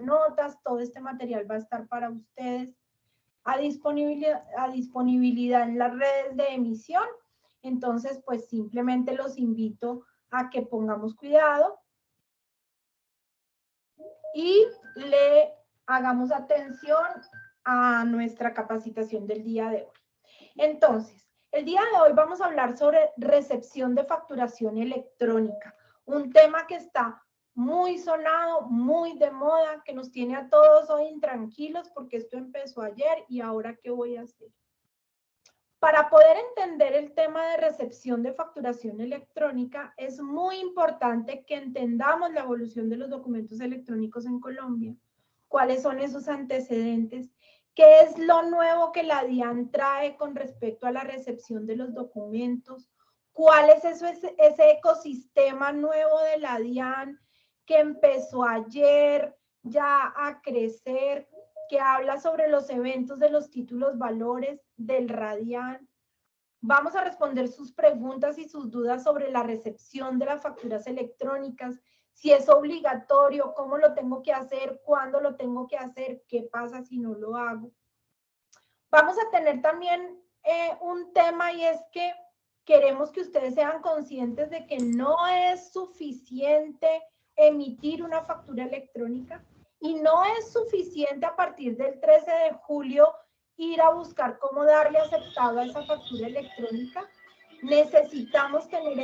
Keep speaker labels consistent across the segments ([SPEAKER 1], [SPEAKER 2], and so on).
[SPEAKER 1] notas, todo este material va a estar para ustedes a disponibilidad en las redes de emisión. Entonces, pues simplemente los invito a que pongamos cuidado y le hagamos atención a nuestra capacitación del día de hoy. Entonces, el día de hoy vamos a hablar sobre recepción de facturación electrónica, un tema que está muy sonado, muy de moda, que nos tiene a todos hoy intranquilos porque esto empezó ayer y ahora ¿qué voy a hacer? Para poder entender el tema de recepción de facturación electrónica, es muy importante que entendamos la evolución de los documentos electrónicos en Colombia, cuáles son esos antecedentes, qué es lo nuevo que la DIAN trae con respecto a la recepción de los documentos, cuál es ese ecosistema nuevo de la DIAN que empezó ayer ya a crecer, que habla sobre los eventos de los títulos valores del Radian. Vamos a responder sus preguntas y sus dudas sobre la recepción de las facturas electrónicas, si es obligatorio, cómo lo tengo que hacer, cuándo lo tengo que hacer, qué pasa si no lo hago. Vamos a tener también un tema y es que queremos que ustedes sean conscientes de que no es suficiente emitir una factura electrónica. Y no es suficiente a partir del 13 de julio ir a buscar cómo darle aceptado a esa factura electrónica. Necesitamos tener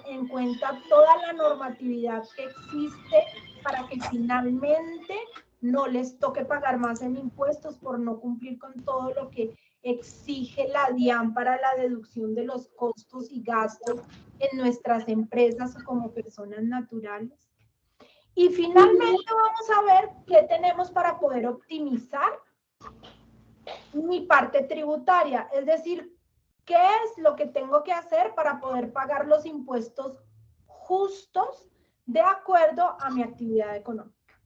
[SPEAKER 1] en cuenta toda la normatividad que existe para que finalmente no les toque pagar más en impuestos por no cumplir con todo lo que exige la DIAN para la deducción de los costos y gastos en nuestras empresas o como personas naturales. Y finalmente vamos a ver qué tenemos para poder optimizar mi parte tributaria, es decir, qué es lo que tengo que hacer para poder pagar los impuestos justos de acuerdo a mi actividad económica.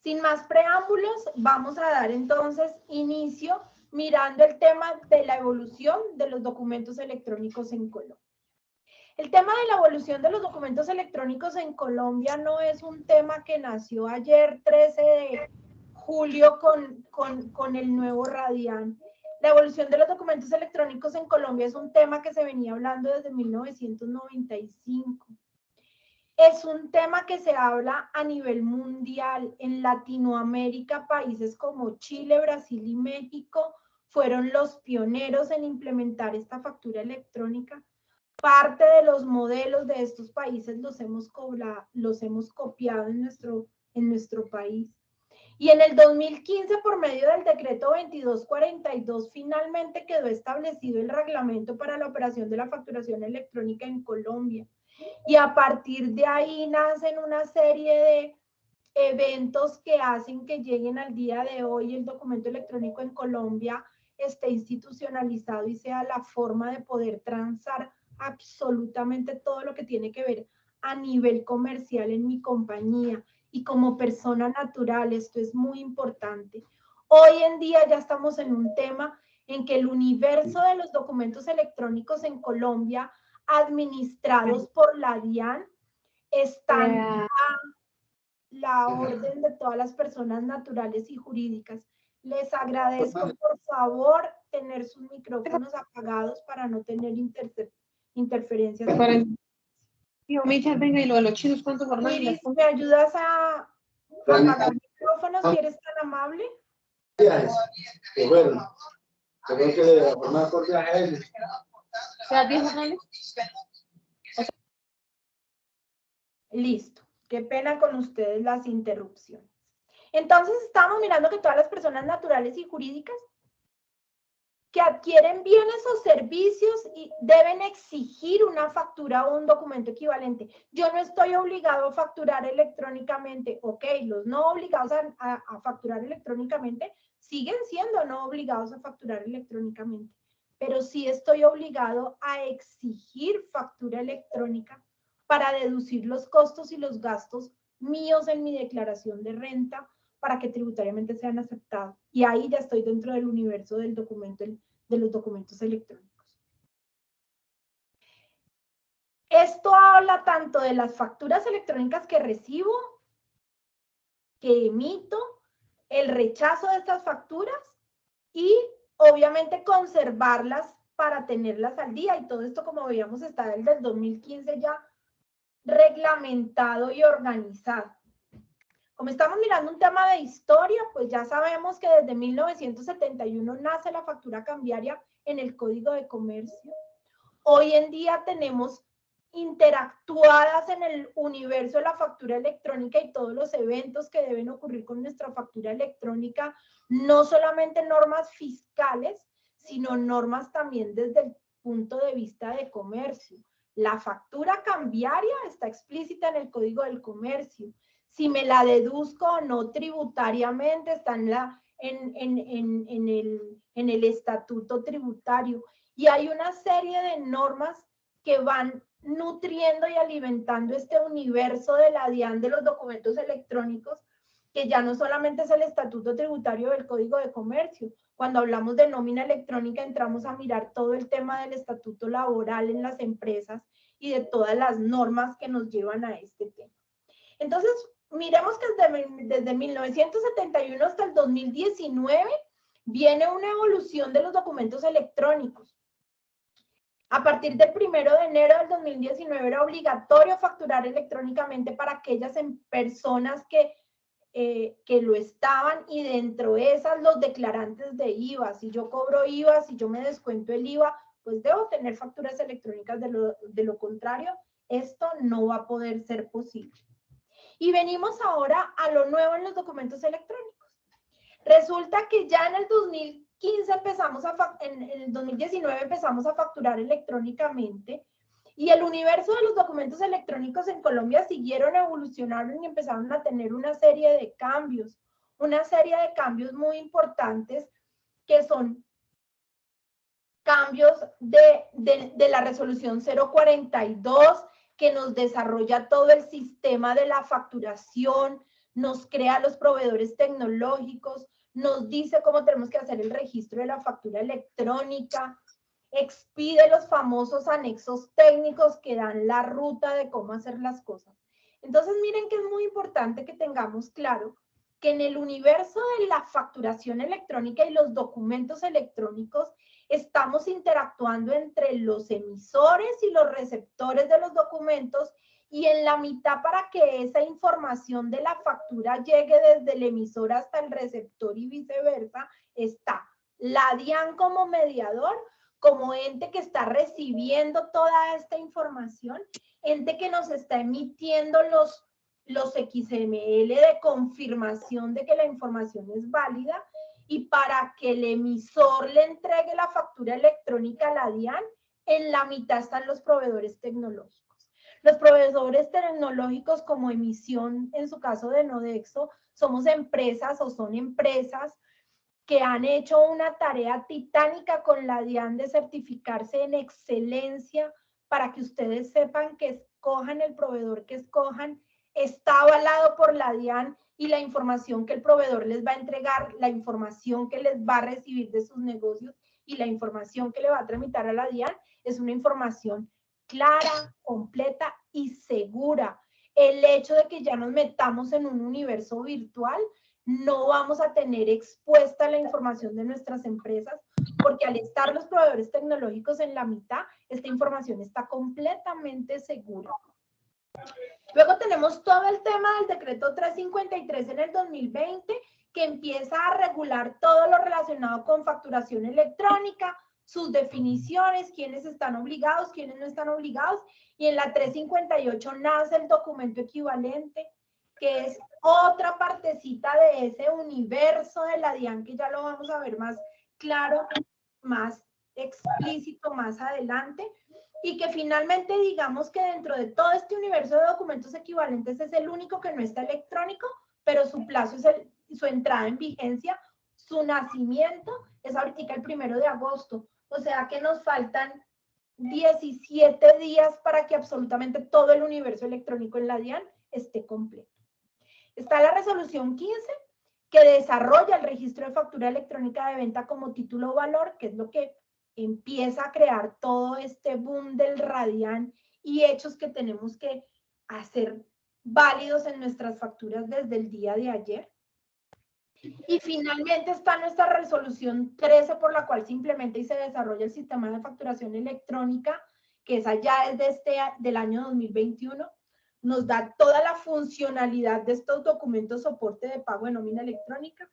[SPEAKER 1] Sin más preámbulos, vamos a dar entonces inicio mirando el tema de la evolución de los documentos electrónicos en Colombia. El tema de la evolución de los documentos electrónicos en Colombia no es un tema que nació ayer, 13 de julio, con el nuevo Radian. La evolución de los documentos electrónicos en Colombia es un tema que se venía hablando desde 1995. Es un tema que se habla a nivel mundial. En Latinoamérica, países como Chile, Brasil y México fueron los pioneros en implementar esta factura electrónica. Parte de los modelos de estos países los hemos copiado en nuestro país. Y en el 2015, por medio del decreto 2242, finalmente quedó establecido el reglamento para la operación de la facturación electrónica en Colombia. Y a partir de ahí nacen una serie de eventos que hacen que lleguen al día de hoy el documento electrónico en Colombia esté institucionalizado y sea la forma de poder transar absolutamente todo lo que tiene que ver a nivel comercial en mi compañía y como persona natural. Esto es muy importante. Hoy en día ya estamos en un tema en que el universo de los documentos electrónicos en Colombia administrados por la DIAN están a la orden de todas las personas naturales y jurídicas. Les agradezco, por favor, tener sus micrófonos apagados para no tener interferencias.
[SPEAKER 2] Michelle, venga, y lo de los chinos, ¿cuánto por
[SPEAKER 1] Luis, ¿me ayudas a apagar micrófonos si eres tan amable?
[SPEAKER 3] Bueno, tengo que formar por viaje.
[SPEAKER 1] Listo. Qué pena con ustedes las interrupciones. Entonces, estamos mirando que todas las personas naturales y jurídicas que adquieren bienes o servicios y deben exigir una factura o un documento equivalente. Yo no estoy obligado a facturar electrónicamente. Ok, los no obligados a facturar electrónicamente siguen siendo no obligados a facturar electrónicamente. Pero sí estoy obligado a exigir factura electrónica para deducir los costos y los gastos míos en mi declaración de renta para que tributariamente sean aceptados. Y ahí ya estoy dentro del universo del documento, de los documentos electrónicos. Esto habla tanto de las facturas electrónicas que recibo, que emito, el rechazo de estas facturas y obviamente conservarlas para tenerlas al día. Y todo esto, como veíamos, está desde el 2015 ya reglamentado y organizado. Como estamos mirando un tema de historia, pues ya sabemos que desde 1971 nace la factura cambiaria en el Código de Comercio. Hoy en día tenemos interactuadas en el universo de la factura electrónica y todos los eventos que deben ocurrir con nuestra factura electrónica, no solamente normas fiscales, sino normas también desde el punto de vista de comercio. La factura cambiaria está explícita en el Código del Comercio. Si me la deduzco o no tributariamente, está en el estatuto tributario. Y hay una serie de normas que van nutriendo y alimentando este universo de la DIAN de los documentos electrónicos, que ya no solamente es el estatuto tributario del Código de Comercio. Cuando hablamos de nómina electrónica, entramos a mirar todo el tema del estatuto laboral en las empresas y de todas las normas que nos llevan a este tema. Entonces, miremos que desde 1971 hasta el 2019 viene una evolución de los documentos electrónicos. A partir del 1 de enero del 2019 era obligatorio facturar electrónicamente para aquellas personas que lo estaban, y dentro de esas los declarantes de IVA. Si yo cobro IVA, si yo me descuento el IVA, pues debo tener facturas electrónicas. De lo contrario, esto no va a poder ser posible. Y venimos ahora a lo nuevo en los documentos electrónicos. Resulta que ya en el 2015 en el 2019 empezamos a facturar electrónicamente, y el universo de los documentos electrónicos en Colombia siguieron evolucionando y empezaron a tener una serie de cambios muy importantes, que son cambios de la resolución 042, que nos desarrolla todo el sistema de la facturación, nos crea los proveedores tecnológicos, nos dice cómo tenemos que hacer el registro de la factura electrónica, expide los famosos anexos técnicos que dan la ruta de cómo hacer las cosas. Entonces, miren que es muy importante que tengamos claro que en el universo de la facturación electrónica y los documentos electrónicos estamos interactuando entre los emisores y los receptores de los documentos, y en la mitad, para que esa información de la factura llegue desde el emisor hasta el receptor y viceversa, está la DIAN como mediador, como ente que está recibiendo toda esta información, ente que nos está emitiendo los XML de confirmación de que la información es válida, y para que el emisor le entregue la factura electrónica a la DIAN, en la mitad están los proveedores tecnológicos. Los proveedores tecnológicos, como Emisión, en su caso de Nodexo, somos empresas o son empresas que han hecho una tarea titánica con la DIAN de certificarse en excelencia, para que ustedes sepan que escojan el proveedor que escojan, está avalado por la DIAN, y la información que el proveedor les va a entregar, la información que les va a recibir de sus negocios y la información que le va a tramitar a la DIAN es una información clara, completa y segura. El hecho de que ya nos metamos en un universo virtual, no vamos a tener expuesta la información de nuestras empresas, porque al estar los proveedores tecnológicos en la mitad, esta información está completamente segura. Luego tenemos todo el tema del decreto 353 en el 2020, que empieza a regular todo lo relacionado con facturación electrónica, sus definiciones, quiénes están obligados, quiénes no están obligados, y en la 358 nace el documento equivalente, que es otra partecita de ese universo de la DIAN, que ya lo vamos a ver más claro, más explícito más adelante, y que finalmente digamos que dentro de todo este universo de documentos equivalentes es el único que no está electrónico, pero su plazo es su entrada en vigencia, su nacimiento es ahorita el 1 de agosto, o sea que nos faltan 17 días para que absolutamente todo el universo electrónico en la DIAN esté completo. Está la resolución 15, que desarrolla el registro de factura electrónica de venta como título o valor, que es lo que empieza a crear todo este boom del Radian y hechos que tenemos que hacer válidos en nuestras facturas desde el día de ayer. Y finalmente está nuestra resolución 13, por la cual se implementa y se desarrolla el sistema de facturación electrónica, que esa ya es del año 2021. Nos da toda la funcionalidad de estos documentos soporte de pago de nómina electrónica.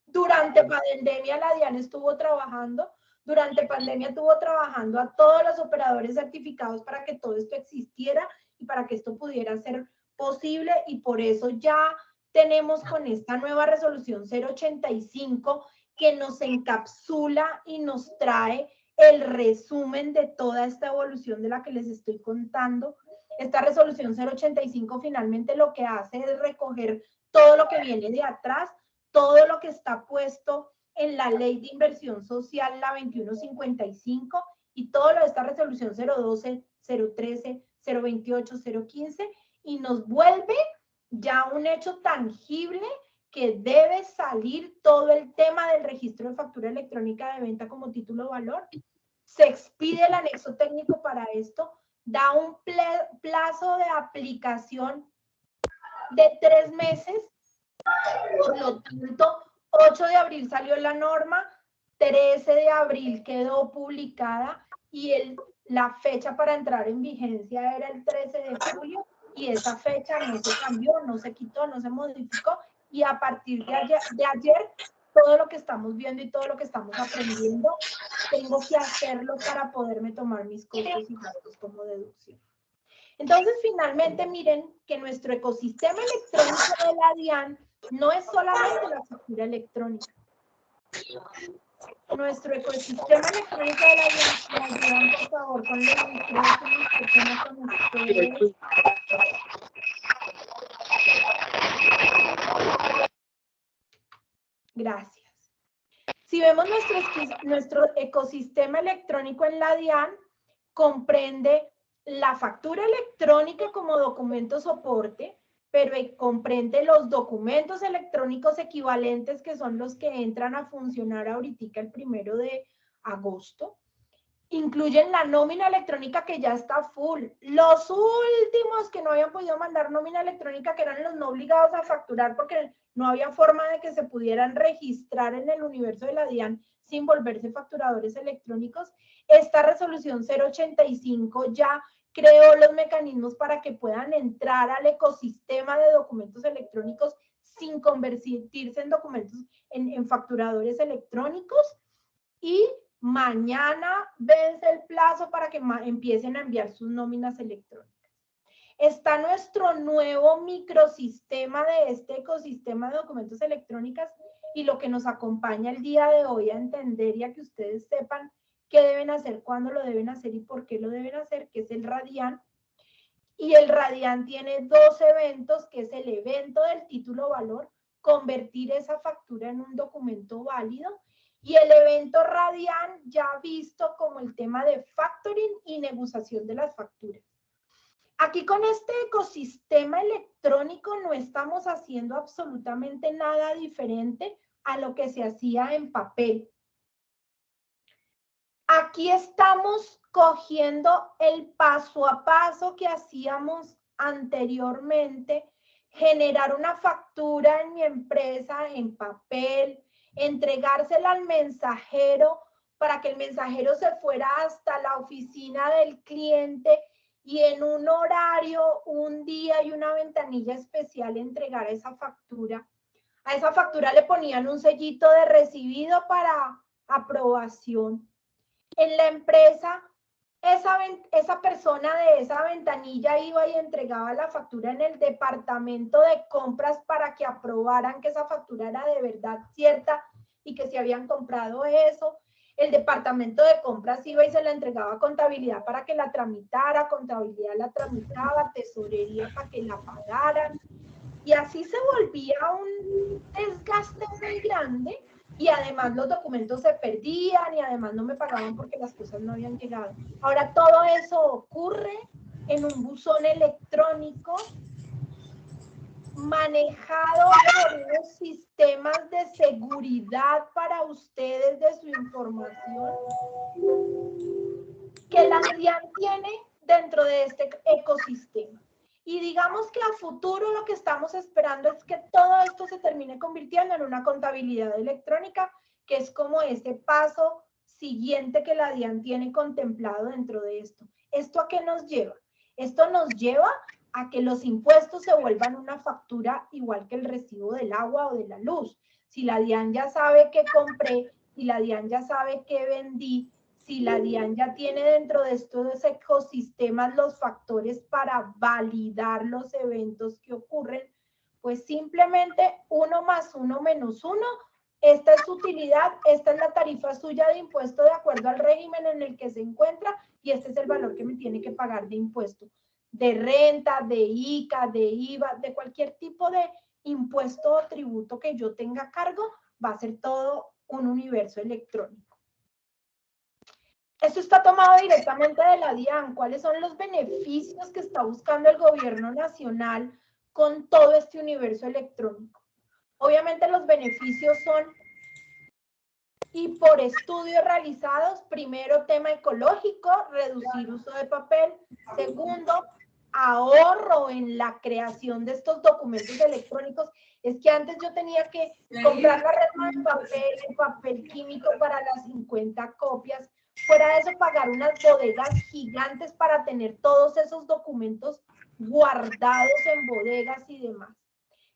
[SPEAKER 1] Durante pandemia, la DIAN estuvo trabajando. Durante pandemia estuvo trabajando a todos los operadores certificados para que todo esto existiera y para que esto pudiera ser posible, y por eso ya tenemos con esta nueva resolución 085 que nos encapsula y nos trae el resumen de toda esta evolución de la que les estoy contando. Esta resolución 085 finalmente lo que hace es recoger todo lo que viene de atrás, todo lo que está puesto en la Ley de Inversión Social, la 2155, y todo lo de esta resolución 012, 013, 028, 015, y nos vuelve ya un hecho tangible que debe salir todo el tema del registro de factura electrónica de venta como título de valor. Se expide el anexo técnico para esto, da un plazo de aplicación de 3 meses, por lo tanto, 8 de abril salió la norma, 13 de abril quedó publicada y la fecha para entrar en vigencia era el 13 de julio, y esa fecha no se cambió, no se quitó, no se modificó, y a partir de ayer todo lo que estamos viendo y todo lo que estamos aprendiendo, tengo que hacerlo para poderme tomar mis costos y gastos como deducción. Entonces, finalmente, miren que nuestro ecosistema electrónico de la DIAN no es solamente la factura electrónica. Nuestro ecosistema electrónico de la DIAN, me ayudan por favor con los micrófonos que tengo con ustedes. Gracias. Si vemos nuestro ecosistema electrónico en la DIAN, comprende la factura electrónica como documento soporte, pero comprende los documentos electrónicos equivalentes, que son los que entran a funcionar ahorita el 1 de agosto. Incluyen la nómina electrónica, que ya está full. Los últimos que no habían podido mandar nómina electrónica, que eran los no obligados a facturar porque no había forma de que se pudieran registrar en el universo de la DIAN sin volverse facturadores electrónicos. Esta resolución 085 ya creó los mecanismos para que puedan entrar al ecosistema de documentos electrónicos sin convertirse en documentos, en facturadores electrónicos, y mañana vence el plazo para que empiecen a enviar sus nóminas electrónicas. Está nuestro nuevo microsistema de este ecosistema de documentos electrónicos, y lo que nos acompaña el día de hoy a entender y a que ustedes sepan qué deben hacer, cuándo lo deben hacer y por qué lo deben hacer, que es el Radian. Y el Radian tiene 2 eventos, que es el evento del título valor, convertir esa factura en un documento válido, y el evento Radian ya visto como el tema de factoring y negociación de las facturas. Aquí con este ecosistema electrónico no estamos haciendo absolutamente nada diferente a lo que se hacía en papel. Aquí estamos cogiendo el paso a paso que hacíamos anteriormente, generar una factura en mi empresa en papel, entregársela al mensajero para que el mensajero se fuera hasta la oficina del cliente y en un horario, un día y una ventanilla especial entregar esa factura. A esa factura le ponían un sellito de recibido para aprobación. En la empresa, esa persona de esa ventanilla iba y entregaba la factura en el departamento de compras para que aprobaran que esa factura era de verdad cierta y que se habían comprado eso. El departamento de compras iba y se la entregaba a contabilidad para que la tramitara, contabilidad la tramitaba, tesorería para que la pagaran. Y así se volvía un desgaste muy grande, y además los documentos se perdían y además no me pagaban porque las cosas no habían llegado. Ahora todo eso ocurre en un buzón electrónico manejado por unos sistemas de seguridad para ustedes de su información que la DIAN tiene dentro de este ecosistema. Y digamos que a futuro lo que estamos esperando es que todo esto se termine convirtiendo en una contabilidad electrónica, que es como ese paso siguiente que la DIAN tiene contemplado dentro de esto. ¿Esto a qué nos lleva? Esto nos lleva a que los impuestos se vuelvan una factura igual que el recibo del agua o de la luz. Si la DIAN ya sabe qué compré, si la DIAN ya sabe qué vendí, si la DIAN ya tiene dentro de estos ecosistemas los factores para validar los eventos que ocurren, pues simplemente 1 más 1 menos 1, esta es su utilidad, esta es la tarifa suya de impuesto de acuerdo al régimen en el que se encuentra y este es el valor que me tiene que pagar de impuesto, de renta, de ICA, de IVA, de cualquier tipo de impuesto o tributo que yo tenga a cargo, va a ser todo un universo electrónico. Esto está tomado directamente de la DIAN. ¿Cuáles son los beneficios que está buscando el gobierno nacional con todo este universo electrónico? Obviamente los beneficios son, y por estudios realizados, primero, tema ecológico, reducir uso de papel. Segundo, ahorro en la creación de estos documentos electrónicos. Es que antes yo tenía que comprar la redma de papel, el papel químico para las 50 copias. Fuera de eso, pagar unas bodegas gigantes para tener todos esos documentos guardados en bodegas y demás.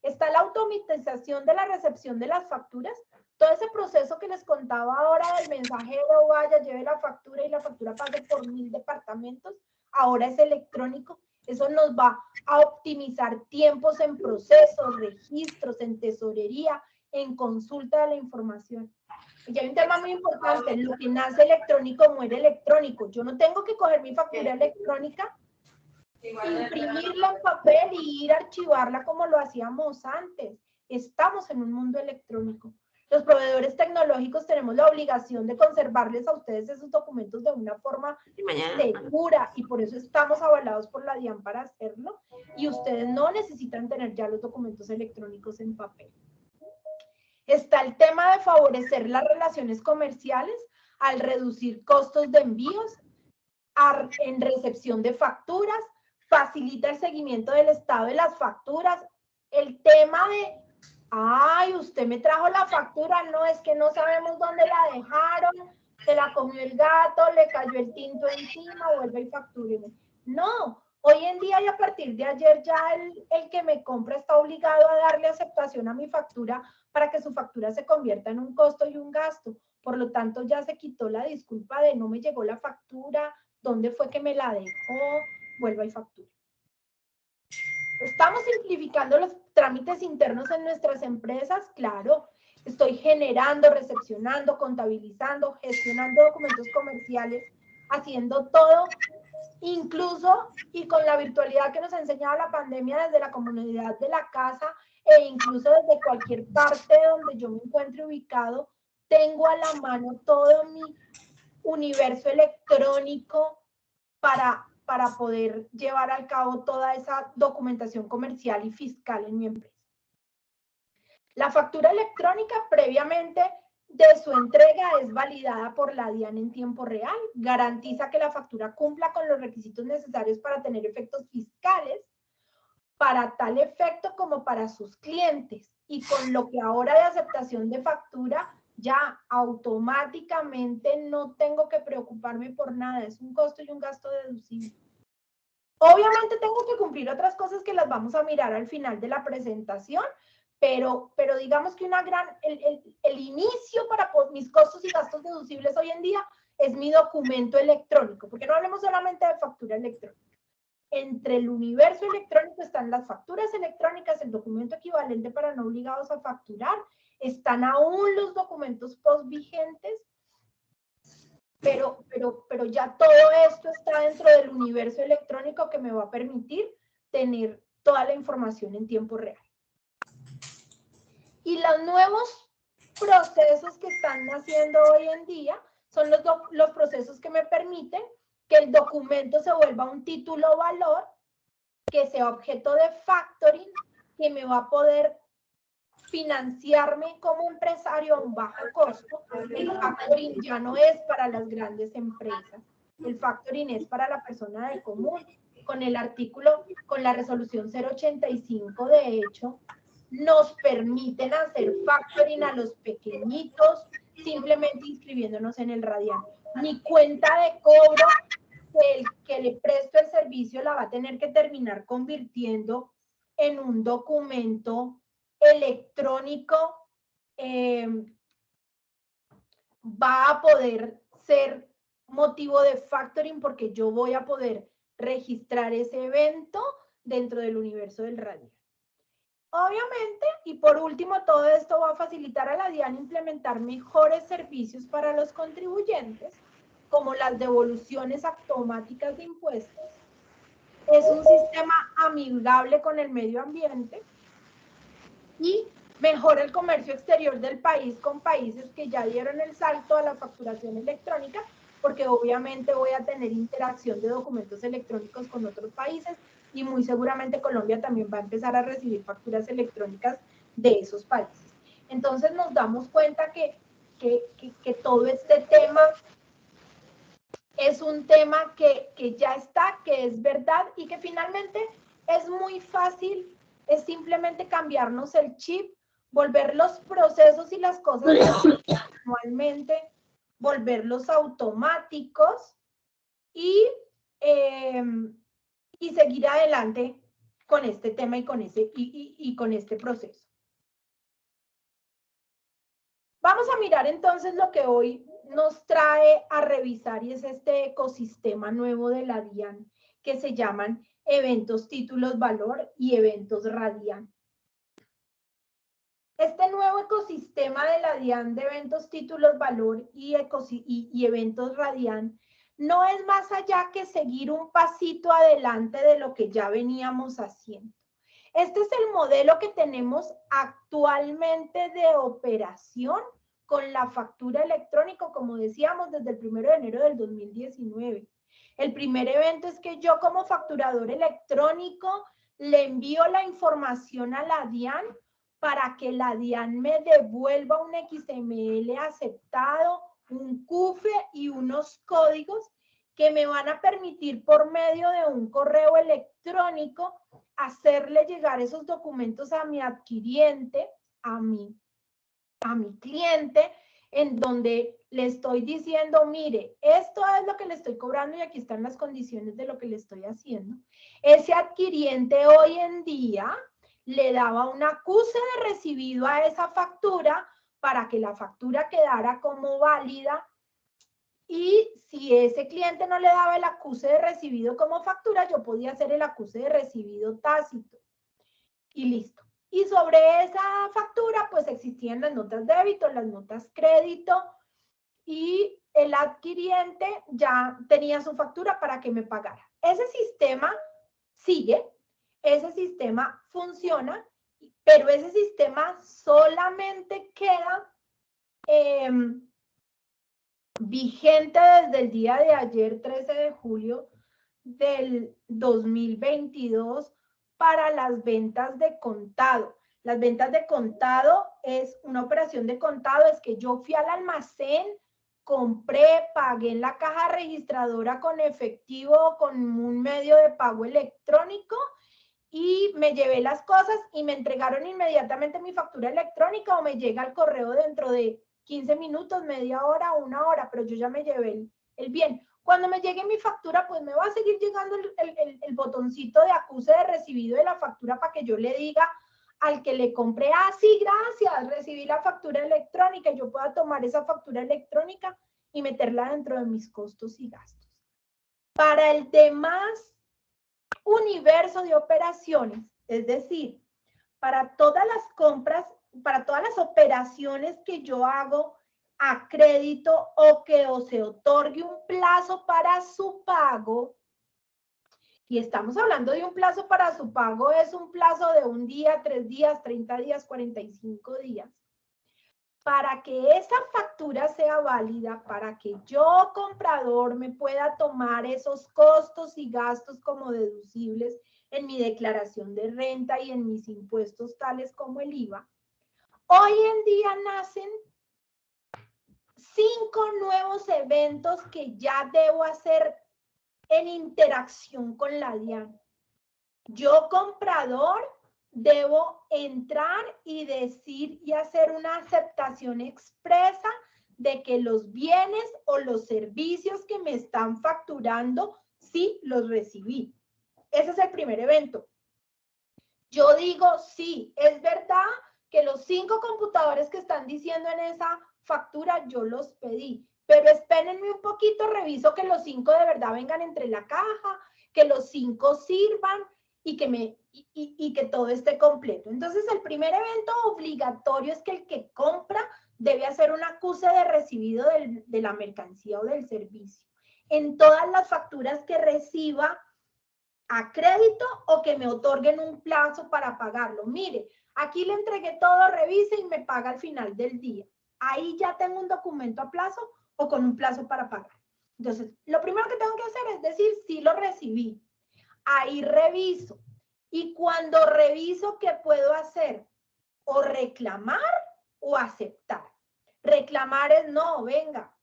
[SPEAKER 1] Está la automatización de la recepción de las facturas. Todo ese proceso que les contaba ahora del mensajero, vaya, lleve la factura y la factura pase por 1000 departamentos, ahora es electrónico. Eso nos va a optimizar tiempos en procesos, registros, en tesorería, en consulta de la información. Y hay un tema muy importante, lo que nace electrónico muere electrónico. Yo no tengo que coger mi factura electrónica, imprimirla en papel y ir a archivarla como lo hacíamos antes. Estamos en un mundo electrónico. Los proveedores tecnológicos tenemos la obligación de conservarles a ustedes esos documentos de una forma segura y por eso estamos avalados por la DIAN para hacerlo y ustedes no necesitan tener ya los documentos electrónicos en papel. Está el tema de favorecer las relaciones comerciales al reducir costos de envíos, en recepción de facturas, facilita el seguimiento del estado de las facturas. El tema de, ay, usted me trajo la factura, no, es que no sabemos dónde la dejaron, se la comió el gato, le cayó el tinto encima, vuelve y factúreme. No, hoy en día y a partir de ayer ya el que me compra está obligado a darle aceptación a mi factura para que su factura se convierta en un costo y un gasto. Por lo tanto, ya se quitó la disculpa de no me llegó la factura, dónde fue que me la dejó, vuelva y factura. ¿Estamos simplificando los trámites internos en nuestras empresas? Claro. Estoy generando, recepcionando, contabilizando, gestionando documentos comerciales, haciendo todo, incluso y con la virtualidad que nos ha enseñado la pandemia desde la comunidad de la casa e incluso desde cualquier parte donde yo me encuentre ubicado, tengo a la mano todo mi universo electrónico para poder llevar a cabo toda esa documentación comercial y fiscal en mi empresa. La factura electrónica previamente de su entrega es validada por la DIAN en tiempo real, garantiza que la factura cumpla con los requisitos necesarios para tener efectos fiscales, para tal efecto como para sus clientes, y con lo que ahora de aceptación de factura, ya automáticamente no tengo que preocuparme por nada, es un costo y un gasto deducible. Obviamente tengo que cumplir otras cosas que las vamos a mirar al final de la presentación, pero digamos que el inicio para mis costos y gastos deducibles hoy en día es mi documento electrónico, porque no hablemos solamente de factura electrónica. Entre el universo electrónico están las facturas electrónicas, el documento equivalente para no obligados a facturar, están aún los documentos post vigentes, pero ya todo esto está dentro del universo electrónico que me va a permitir tener toda la información en tiempo real. Y los nuevos procesos que están naciendo hoy en día son los procesos que me permiten que el documento se vuelva un título valor, que sea objeto de factoring, que me va a poder financiarme como empresario a un bajo costo. El factoring ya no es para las grandes empresas, el factoring es para la persona del común. con el artículo, con la resolución 085, de hecho, nos permiten hacer factoring a los pequeñitos simplemente inscribiéndonos en el Radian. Mi cuenta de cobro, el que le presto el servicio, la va a tener que terminar convirtiendo en un documento electrónico. Va a poder ser motivo de factoring porque yo voy a poder registrar ese evento dentro del universo del Radian. Obviamente, y por último, todo esto va a facilitar a la DIAN implementar mejores servicios para los contribuyentes, como las devoluciones automáticas de impuestos. Es un sistema amigable con el medio ambiente y mejora el comercio exterior del país con países que ya dieron el salto a la facturación electrónica, porque obviamente voy a tener interacción de documentos electrónicos con otros países y muy seguramente Colombia también va a empezar a recibir facturas electrónicas de esos países. Entonces nos damos cuenta que todo este tema es un tema que ya está, que es verdad y que finalmente es muy fácil, es simplemente cambiarnos el chip, volver los procesos y las cosas manualmente, volverlos automáticos y seguir adelante con este tema y con este proceso. Vamos a mirar entonces lo que hoy nos trae a revisar y es este ecosistema nuevo de la DIAN que se llaman eventos, títulos, valor y eventos Radian. Este nuevo ecosistema de la DIAN de eventos, títulos, valor y eventos Radian no es más allá que seguir un pasito adelante de lo que ya veníamos haciendo. Este es el modelo que tenemos actualmente de operación con la factura electrónica, como decíamos, desde el 1 de enero del 2019. El primer evento es que yo como facturador electrónico le envío la información a la DIAN para que la DIAN me devuelva un XML aceptado, un CUFE y unos códigos que me van a permitir por medio de un correo electrónico hacerle llegar esos documentos a mi adquiriente, a mi cliente, en donde le estoy diciendo, mire, esto es lo que le estoy cobrando y aquí están las condiciones de lo que le estoy haciendo. Ese adquiriente hoy en día le daba un acuse de recibido a esa factura para que la factura quedara como válida. Y si ese cliente no le daba el acuse de recibido como factura, yo podía hacer el acuse de recibido tácito. Y listo. Y sobre esa factura, pues existían las notas débito, las notas crédito, y el adquiriente ya tenía su factura para que me pagara. Ese sistema sigue, ese sistema funciona, pero ese sistema solamente queda vigente desde el día de ayer, 13 de julio del 2022, para las ventas de contado. Las ventas de contado es una operación de contado, es que yo fui al almacén, compré, pagué en la caja registradora con efectivo, con un medio de pago electrónico y me llevé las cosas y me entregaron inmediatamente mi factura electrónica o me llega el correo dentro de 15 minutos, media hora, una hora, pero yo ya me llevé el bien. Cuando me llegue mi factura, pues me va a seguir llegando el botoncito de acuse de recibido de la factura para que yo le diga al que le compré, ah, sí, gracias, recibí la factura electrónica y yo pueda tomar esa factura electrónica y meterla dentro de mis costos y gastos. Para el demás universo de operaciones, es decir, para todas las compras, para todas las operaciones que yo hago a crédito o que se otorgue un plazo para su pago, y estamos hablando de un plazo para su pago, es un plazo de un día, 3 días, 30 días, 45 días. Para que esa factura sea válida, para que yo, comprador, me pueda tomar esos costos y gastos como deducibles en mi declaración de renta y en mis impuestos tales como el IVA, hoy en día nacen 5 nuevos eventos que ya debo hacer en interacción con la DIAN. Yo, comprador, debo entrar y decir y hacer una aceptación expresa de que los bienes o los servicios que me están facturando, sí los recibí. Ese es el primer evento. Yo digo, sí, es verdad que los 5 computadores que están diciendo en esa factura, yo los pedí. Pero espérenme un poquito, reviso que los 5 de verdad vengan entre la caja, que los 5 sirvan y que todo esté completo. Entonces, el primer evento obligatorio es que el que compra debe hacer un acuse de recibido de la mercancía o del servicio en todas las facturas que reciba a crédito o que me otorguen un plazo para pagarlo. Mire, aquí le entregué todo, revise y me paga al final del día. Ahí ya tengo un documento a plazo o con un plazo para pagar. Entonces, lo primero que tengo que hacer es decir, sí lo recibí. Ahí reviso. Y cuando reviso, ¿qué puedo hacer? O reclamar o aceptar. Reclamar es no, venga,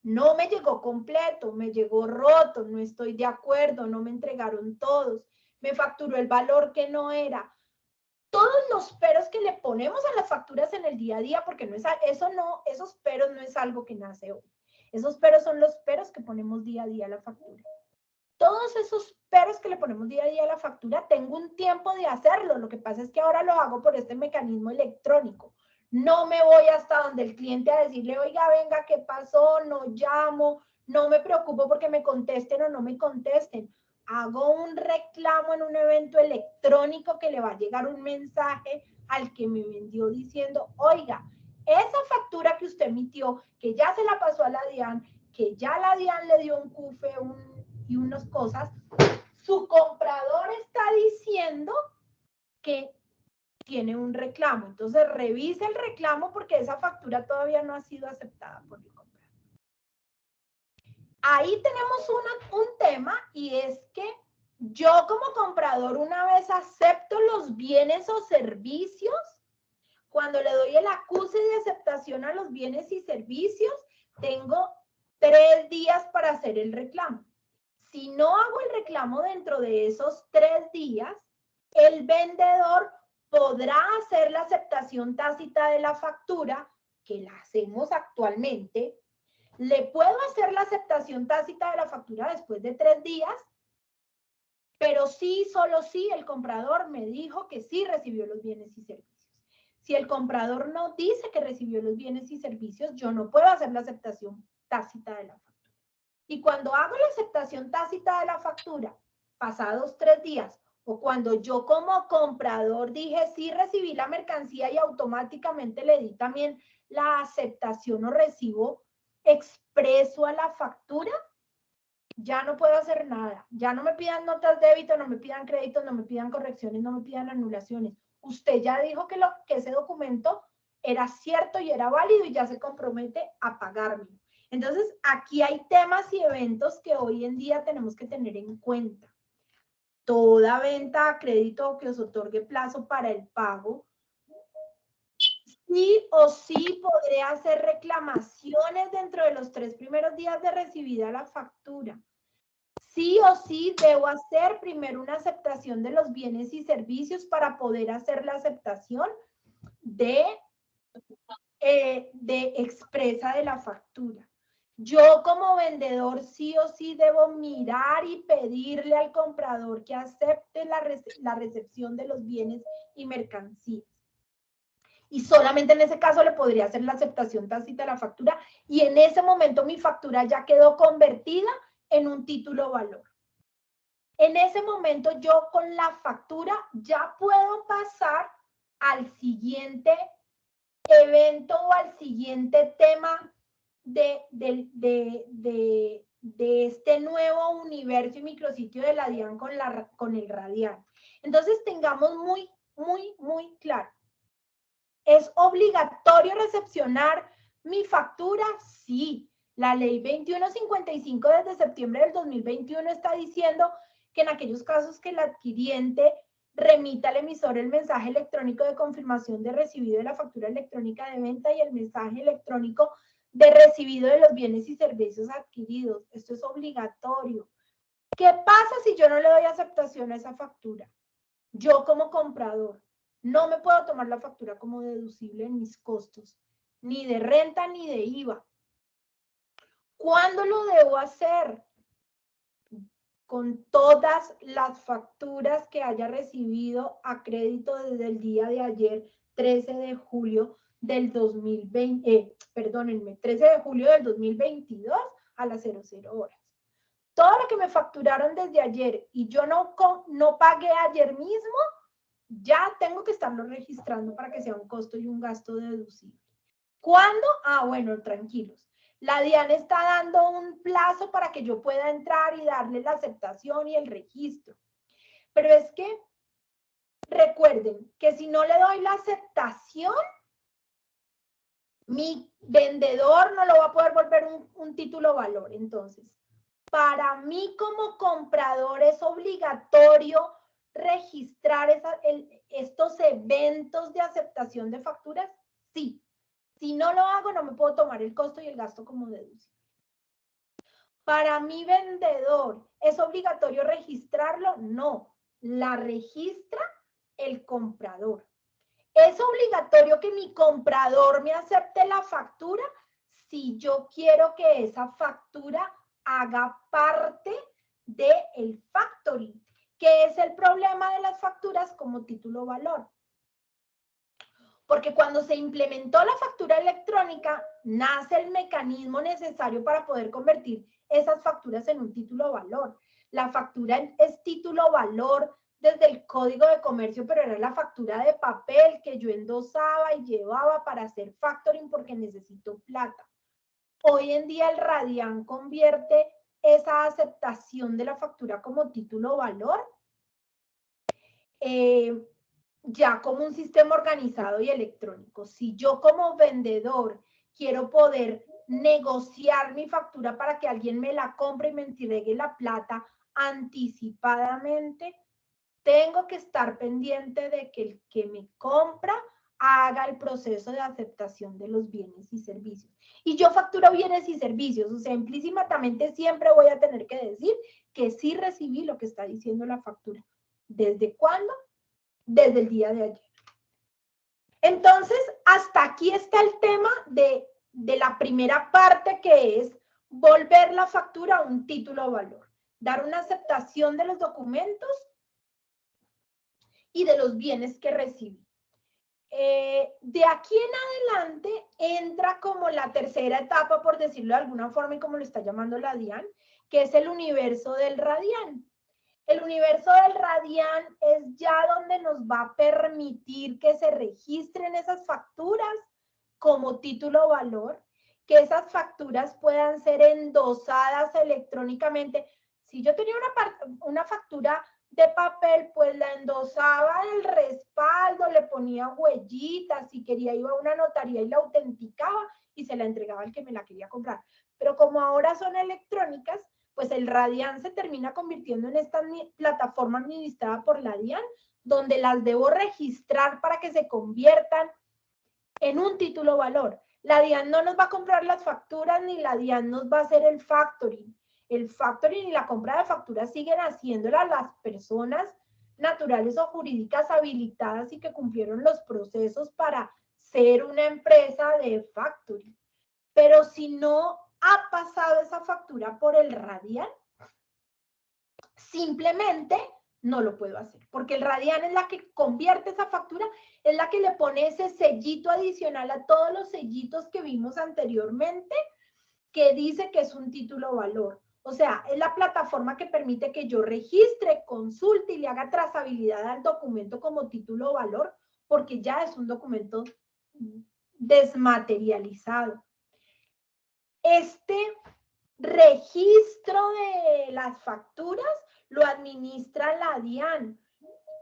[SPEAKER 1] no me llegó completo, me llegó roto, no estoy de acuerdo, no me entregaron todos, me facturó el valor que no era. Todos los peros que le ponemos a las facturas en el día a día, porque no es, esos peros no es algo que nace hoy. Esos peros son los peros que ponemos día a día a la factura. Todos esos peros que le ponemos día a día a la factura, tengo un tiempo de hacerlo. Lo que pasa es que ahora lo hago por este mecanismo electrónico. No me voy hasta donde el cliente a decirle, oiga, venga, ¿qué pasó? No llamo, no me preocupo porque me contesten o no me contesten. Hago un reclamo en un evento electrónico que le va a llegar un mensaje al que me vendió diciendo, oiga, esa factura que usted emitió, que ya se la pasó a la DIAN, que ya la DIAN le dio un CUFE y unas cosas, su comprador está diciendo que tiene un reclamo. Entonces, revise el reclamo porque esa factura todavía no ha sido aceptada por el comprador. Ahí tenemos un tema y es que yo como comprador una vez acepto los bienes o servicios, cuando le doy el acuse de aceptación a los bienes y servicios, tengo 3 días para hacer el reclamo. Si no hago el reclamo dentro de esos 3 días, el vendedor podrá hacer la aceptación tácita de la factura, que la hacemos actualmente. Le puedo hacer la aceptación tácita de la factura después de 3 días, pero sí, solo sí, el comprador me dijo que sí recibió los bienes y servicios. Si el comprador no dice que recibió los bienes y servicios, yo no puedo hacer la aceptación tácita de la factura. Y cuando hago la aceptación tácita de la factura, pasados 3 días, o cuando yo como comprador dije sí recibí la mercancía y automáticamente le di también la aceptación o recibo expreso a la factura, ya no puedo hacer nada. Ya no me pidan notas de débito, no me pidan créditos, no me pidan correcciones, no me pidan anulaciones. Usted ya dijo que ese documento era cierto y era válido y ya se compromete a pagarme. Entonces, aquí hay temas y eventos que hoy en día tenemos que tener en cuenta. Toda venta a crédito que os otorgue plazo para el pago, sí o sí podré hacer reclamaciones dentro de los 3 primeros días de recibida la factura. Sí o sí debo hacer primero una aceptación de los bienes y servicios para poder hacer la aceptación de expresa de la factura. Yo como vendedor sí o sí debo mirar y pedirle al comprador que acepte la recepción de los bienes y mercancías. Y solamente en ese caso le podría hacer la aceptación tácita de la factura y en ese momento mi factura ya quedó convertida en un título valor. En ese momento yo con la factura ya puedo pasar al siguiente evento o al siguiente tema de este nuevo universo y micrositio de la DIAN con el Radian. Entonces tengamos muy claro. ¿Es obligatorio recepcionar mi factura? Sí. La ley 2155 desde septiembre del 2021 está diciendo que en aquellos casos que el adquiriente remita al emisor el mensaje electrónico de confirmación de recibido de la factura electrónica de venta y el mensaje electrónico de recibido de los bienes y servicios adquiridos. Esto es obligatorio. ¿Qué pasa si yo no le doy aceptación a esa factura? Yo como comprador no me puedo tomar la factura como deducible en mis costos, ni de renta ni de IVA. ¿Cuándo lo debo hacer? Con todas las facturas que haya recibido a crédito desde el día de ayer, 13 de julio del 2020, perdónenme, 13 de julio del 2022 a las 00 horas. Todo lo que me facturaron desde ayer y yo no pagué ayer mismo, ya tengo que estarlo registrando para que sea un costo y un gasto deducible. ¿Cuándo? Ah, bueno, tranquilos. La DIAN está dando un plazo para que yo pueda entrar y darle la aceptación y el registro. Pero es que recuerden que si no le doy la aceptación, mi vendedor no lo va a poder volver un título valor. Entonces, para mí como comprador es obligatorio registrar estos eventos de aceptación de facturas. Sí. Si no lo hago, no me puedo tomar el costo y el gasto como deducible. Para mi vendedor, ¿es obligatorio registrarlo? No, la registra el comprador. ¿Es obligatorio que mi comprador me acepte la factura? Si yo quiero que esa factura haga parte del factoring, que es el problema de las facturas como título valor. Porque cuando se implementó la factura electrónica, nace el mecanismo necesario para poder convertir esas facturas en un título valor. La factura es título valor desde el Código de Comercio, pero era la factura de papel que yo endosaba y llevaba para hacer factoring porque necesito plata. Hoy en día el Radian convierte esa aceptación de la factura como título valor ya como un sistema organizado y electrónico. Si yo como vendedor quiero poder negociar mi factura para que alguien me la compre y me entregue la plata anticipadamente, tengo que estar pendiente de que el que me compra haga el proceso de aceptación de los bienes y servicios. Y yo facturo bienes y servicios, o sea, implícitamente siempre voy a tener que decir que sí recibí lo que está diciendo la factura. ¿Desde cuándo? Desde el día de ayer. Entonces, hasta aquí está el tema de la primera parte, que es volver la factura a un título valor, dar una aceptación de los documentos y de los bienes que recibí. De aquí en adelante entra como la tercera etapa, por decirlo de alguna forma, y como lo está llamando la DIAN, que es el universo del Radian. El universo del Radian es ya donde nos va a permitir que se registren esas facturas como título valor, que esas facturas puedan ser endosadas electrónicamente. Si yo tenía una factura de papel, pues la endosaba el respaldo, le ponía huellitas, si quería iba a una notaría y la autenticaba y se la entregaba al que me la quería comprar. Pero como ahora son electrónicas, pues el Radian se termina convirtiendo en esta plataforma administrada por la DIAN, donde las debo registrar para que se conviertan en un título valor. La DIAN no nos va a comprar las facturas, ni la DIAN nos va a hacer el factoring. El factoring y la compra de facturas siguen haciéndola las personas naturales o jurídicas habilitadas y que cumplieron los procesos para ser una empresa de factoring. Pero si no ha pasado esa factura por el Radian, simplemente no lo puedo hacer, porque el Radian es la que convierte esa factura, es la que le pone ese sellito adicional a todos los sellitos que vimos anteriormente, que dice que es un título valor. O sea, es la plataforma que permite que yo registre, consulte y le haga trazabilidad al documento como título valor, porque ya es un documento desmaterializado. Este registro de las facturas lo administra la DIAN,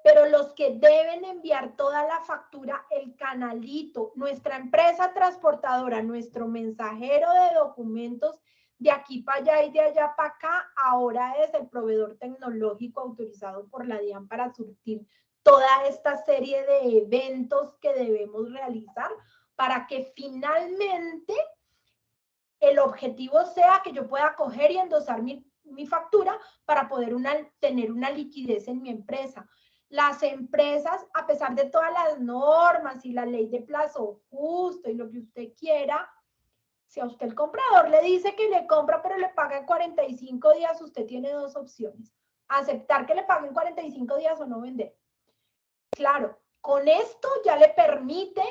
[SPEAKER 1] pero los que deben enviar toda la factura, el canalito, nuestra empresa transportadora, nuestro mensajero de documentos de aquí para allá y de allá para acá, ahora es el proveedor tecnológico autorizado por la DIAN para surtir toda esta serie de eventos que debemos realizar para que finalmente el objetivo sea que yo pueda coger y endosar mi mi factura para poder tener una liquidez en mi empresa. Las empresas, a pesar de todas las normas y la ley de plazo justo y lo que usted quiera, si a usted el comprador le dice que le compra pero le paga en 45 días, usted tiene dos opciones. Aceptar que le paguen 45 días o no vender. Claro, con esto ya le permite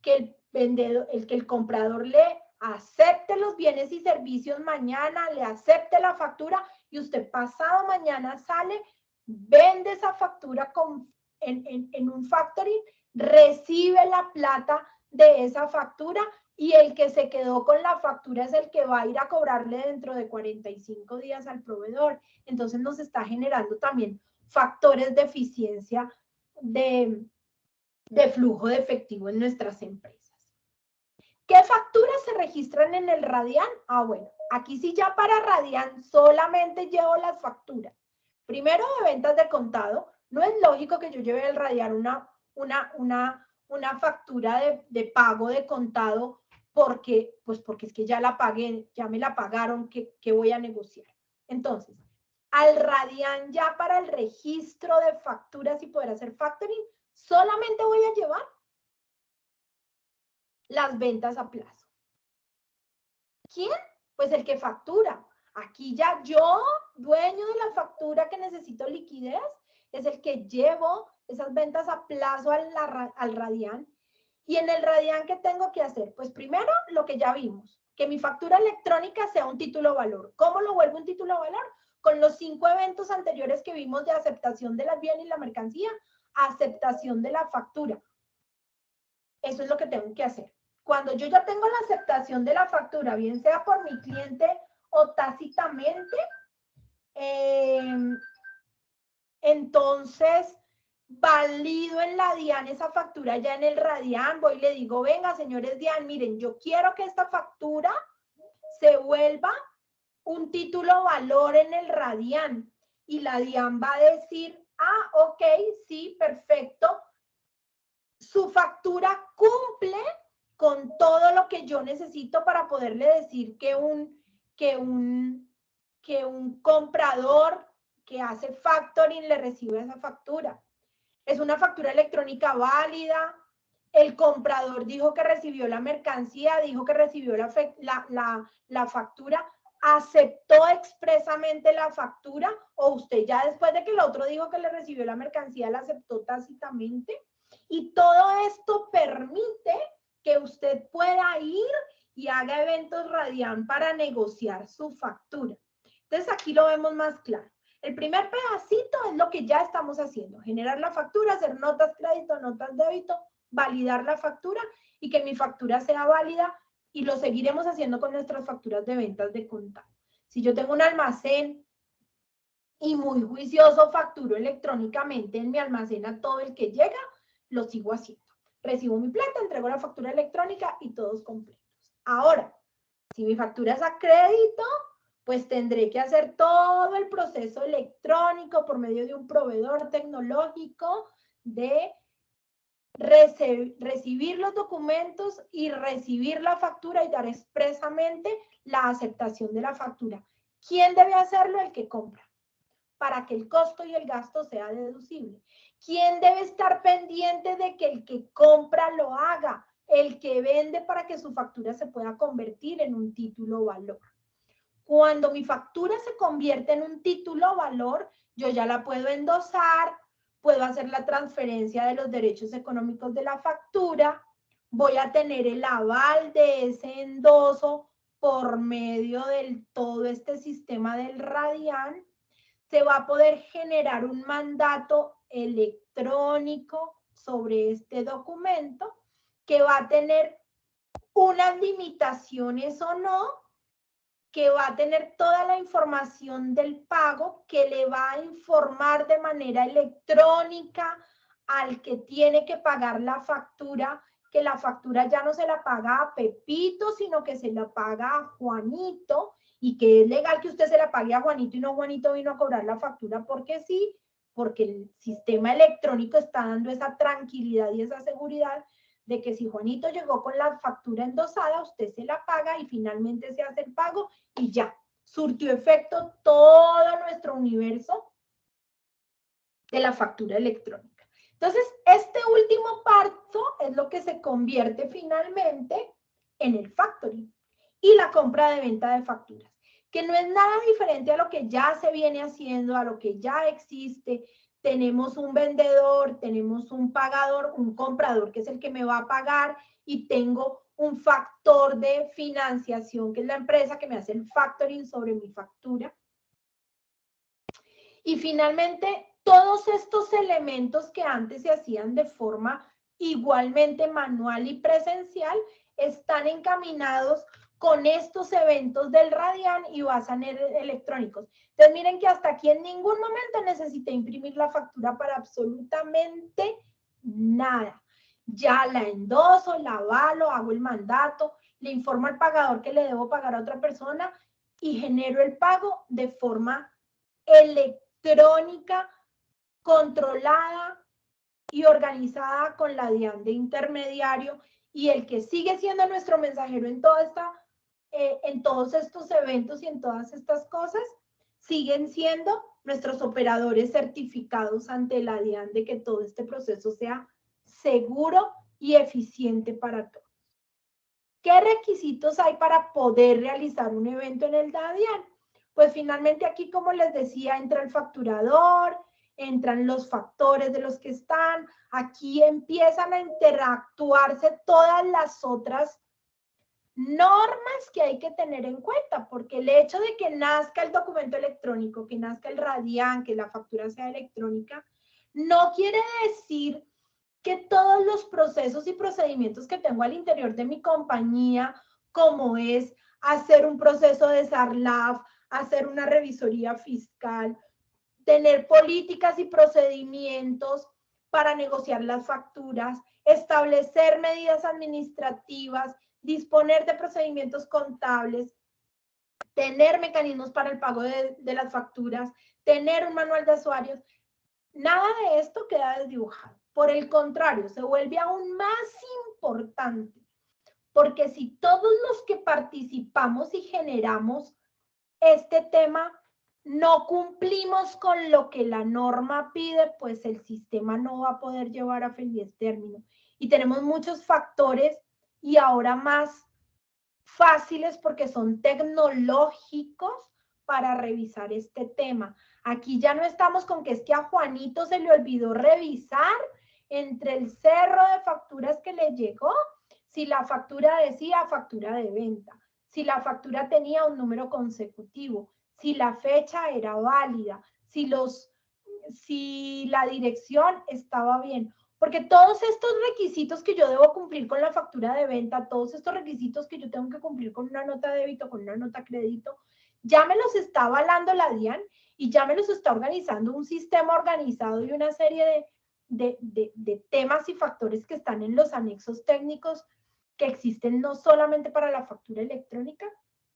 [SPEAKER 1] que el comprador le acepte los bienes y servicios mañana, le acepte la factura y usted pasado mañana sale, vende esa factura en un factoring, recibe la plata de esa factura y el que se quedó con la factura es el que va a ir a cobrarle dentro de 45 días al proveedor. Entonces nos está generando también factores de eficiencia de flujo de efectivo en nuestras empresas. ¿Qué facturas se registran en el Radian? Ah, bueno, aquí sí ya para Radian solamente llevo las facturas. Primero de ventas de contado. No es lógico que yo lleve al Radian una factura de pago de contado porque es que ya la pagué, ya me la pagaron, ¿qué voy a negociar? Entonces, al Radian ya para el registro de facturas y poder hacer factoring, solamente voy a llevar las ventas a plazo. ¿Quién? Pues el que factura. Aquí ya yo, dueño de la factura que necesito liquidez, es el que llevo esas ventas a plazo al Radian. Y en el Radian, ¿qué tengo que hacer? Pues primero, lo que ya vimos, que mi factura electrónica sea un título valor. ¿Cómo lo vuelvo un título valor? Con los 5 eventos anteriores que vimos de aceptación de las bienes y la mercancía, aceptación de la factura. Eso es lo que tengo que hacer. Cuando yo ya tengo la aceptación de la factura, bien sea por mi cliente o tácitamente, entonces valido en la DIAN esa factura ya en el Radian, voy y le digo, venga, señores DIAN, miren, yo quiero que esta factura se vuelva un título valor en el Radian. Y la DIAN va a decir, ah, ok, sí, perfecto. Su factura cumple con todo lo que yo necesito para poderle decir que un comprador que hace factoring le recibe esa factura. Es una factura electrónica válida. El comprador dijo que recibió la mercancía, dijo que recibió la factura, aceptó expresamente la factura, o usted ya después de que el otro dijo que le recibió la mercancía, la aceptó tácitamente. Y todo esto permite que usted pueda ir y haga eventos Radian para negociar su factura. Entonces aquí lo vemos más claro. El primer pedacito es lo que ya estamos haciendo, generar la factura, hacer notas crédito, notas débito, validar la factura y que mi factura sea válida y lo seguiremos haciendo con nuestras facturas de ventas de contado. Si yo tengo un almacén y muy juicioso facturo electrónicamente en mi almacén a todo el que llega, lo sigo haciendo. Recibo mi plata, entrego la factura electrónica y todos completos. Ahora, si mi factura es a crédito, pues tendré que hacer todo el proceso electrónico por medio de un proveedor tecnológico de recibir los documentos y recibir la factura y dar expresamente la aceptación de la factura. ¿Quién debe hacerlo? El que compra, para que el costo y el gasto sea deducible. ¿Quién debe estar pendiente de que el que compra lo haga? El que vende, para que su factura se pueda convertir en un título valor. Cuando mi factura se convierte en un título valor, yo ya la puedo endosar, puedo hacer la transferencia de los derechos económicos de la factura, voy a tener el aval de ese endoso por medio de todo este sistema del Radian. Se va a poder generar un mandato electrónico sobre este documento que va a tener unas limitaciones o no, que va a tener toda la información del pago, que le va a informar de manera electrónica al que tiene que pagar la factura, que la factura ya no se la paga a Pepito, sino que se la paga a Juanito, y que es legal que usted se la pague a Juanito y no Juanito vino a cobrar la factura porque sí, porque el sistema electrónico está dando esa tranquilidad y esa seguridad de que si Juanito llegó con la factura endosada, usted se la paga y finalmente se hace el pago y ya, surtió efecto todo nuestro universo de la factura electrónica. Entonces, este último paso es lo que se convierte finalmente en el factoring y la compra de venta de facturas, que no es nada diferente a lo que ya se viene haciendo, a lo que ya existe. Tenemos un vendedor, tenemos un pagador, un comprador, que es el que me va a pagar, y tengo un factor de financiación, que es la empresa que me hace el factoring sobre mi factura. Y finalmente, todos estos elementos que antes se hacían de forma igualmente manual y presencial están encaminados con estos eventos del Radian y Basan electrónicos. Entonces, miren que hasta aquí en ningún momento necesité imprimir la factura para absolutamente nada. Ya la endoso, la avalo, hago el mandato, le informo al pagador que le debo pagar a otra persona y genero el pago de forma electrónica, controlada y organizada con la DIAN de intermediario, y el que sigue siendo nuestro mensajero en todos estos eventos y en todas estas cosas, siguen siendo nuestros operadores certificados ante la DIAN de que todo este proceso sea seguro y eficiente para todos. ¿Qué requisitos hay para poder realizar un evento en el DIAN? Pues finalmente aquí, como les decía, entra el facturador, entran los factores de los que están, aquí empiezan a interactuarse todas las otras normas que hay que tener en cuenta, porque el hecho de que nazca el documento electrónico, que nazca el Radian, que la factura sea electrónica, no quiere decir que todos los procesos y procedimientos que tengo al interior de mi compañía, como es hacer un proceso de SARLAF, hacer una revisoría fiscal, tener políticas y procedimientos para negociar las facturas, establecer medidas administrativas, disponer de procedimientos contables, tener mecanismos para el pago de las facturas, tener un manual de usuarios. Nada de esto queda desdibujado. Por el contrario, se vuelve aún más importante, porque si todos los que participamos y generamos este tema no cumplimos con lo que la norma pide, pues el sistema no va a poder llevar a feliz término. Y tenemos muchos factores, y ahora más fáciles porque son tecnológicos, para revisar este tema. Aquí ya no estamos con que es que a Juanito se le olvidó revisar entre el cerro de facturas que le llegó, si la factura decía factura de venta, si la factura tenía un número consecutivo, si la fecha era válida, si la dirección estaba bien. Porque todos estos requisitos que yo debo cumplir con la factura de venta, todos estos requisitos que yo tengo que cumplir con una nota de débito, con una nota de crédito, ya me los está avalando la DIAN y ya me los está organizando un sistema organizado y una serie de temas y factores que están en los anexos técnicos que existen no solamente para la factura electrónica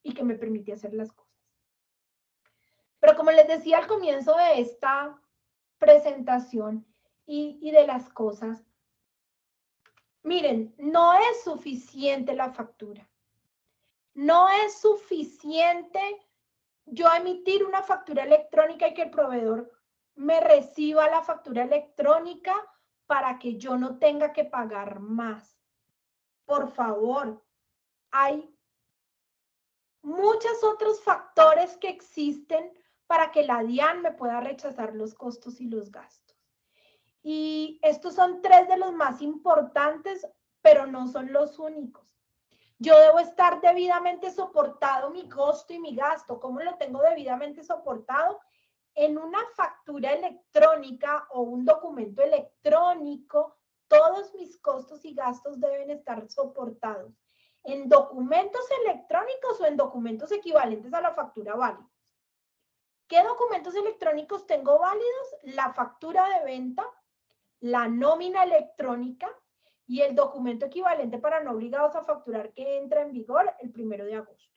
[SPEAKER 1] y que me permite hacer las cosas. Pero como les decía al comienzo de esta presentación y de las cosas, miren, no es suficiente la factura. No es suficiente yo emitir una factura electrónica y que el proveedor me reciba la factura electrónica para que yo no tenga que pagar más. Por favor, hay muchos otros factores que existen para que la DIAN me pueda rechazar los costos y los gastos. Y estos son 3 de los más importantes, pero no son los únicos. Yo debo estar debidamente soportado mi costo y mi gasto. ¿Cómo lo tengo debidamente soportado? En una factura electrónica o un documento electrónico, todos mis costos y gastos deben estar soportados en documentos electrónicos o en documentos equivalentes a la factura válidos. ¿Qué documentos electrónicos tengo válidos? La factura de venta, la nómina electrónica y el documento equivalente para no obligados a facturar, que entra en vigor el 1 de agosto.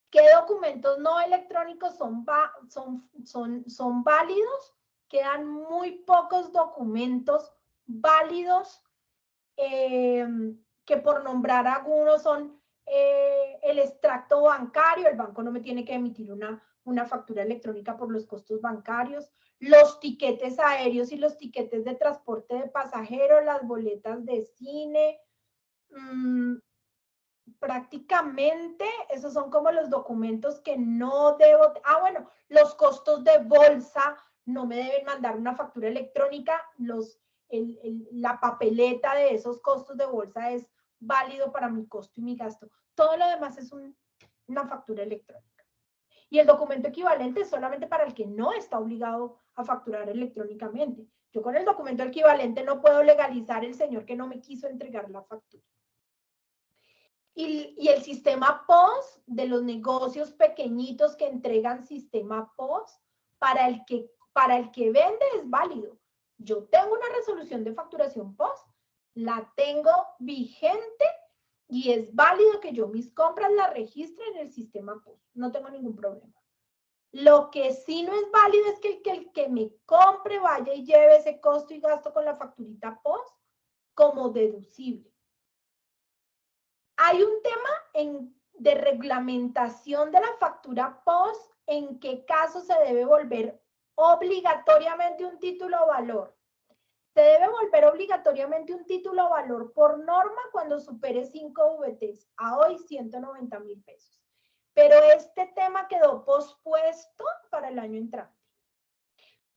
[SPEAKER 1] ¿Qué documentos no electrónicos son válidos? Quedan muy pocos documentos válidos, que por nombrar algunos son el extracto bancario, el banco no me tiene que emitir una factura electrónica por los costos bancarios, los tiquetes aéreos y los tiquetes de transporte de pasajeros, las boletas de cine, prácticamente esos son como los documentos que no debo, bueno, los costos de bolsa, no me deben mandar una factura electrónica, la papeleta de esos costos de bolsa es válido para mi costo y mi gasto. Todo lo demás es una factura electrónica. Y el documento equivalente es solamente para el que no está obligado a facturar electrónicamente. Yo con el documento equivalente no puedo legalizar el señor que no me quiso entregar la factura. Y el sistema POS de los negocios pequeñitos que entregan sistema POS, para el que vende es válido. Yo tengo una resolución de facturación POS, la tengo vigente y es válido que yo mis compras las registre en el sistema POS. No tengo ningún problema. Lo que sí no es válido es que el que me compre vaya y lleve ese costo y gasto con la facturita POS como deducible. Hay un tema de reglamentación de la factura POS, en qué caso se debe volver obligatoriamente un título o valor. Se debe volver obligatoriamente un título o valor por norma cuando supere 5 VTs, a hoy 190.000 pesos. Pero este tema quedó pospuesto para el año entrante.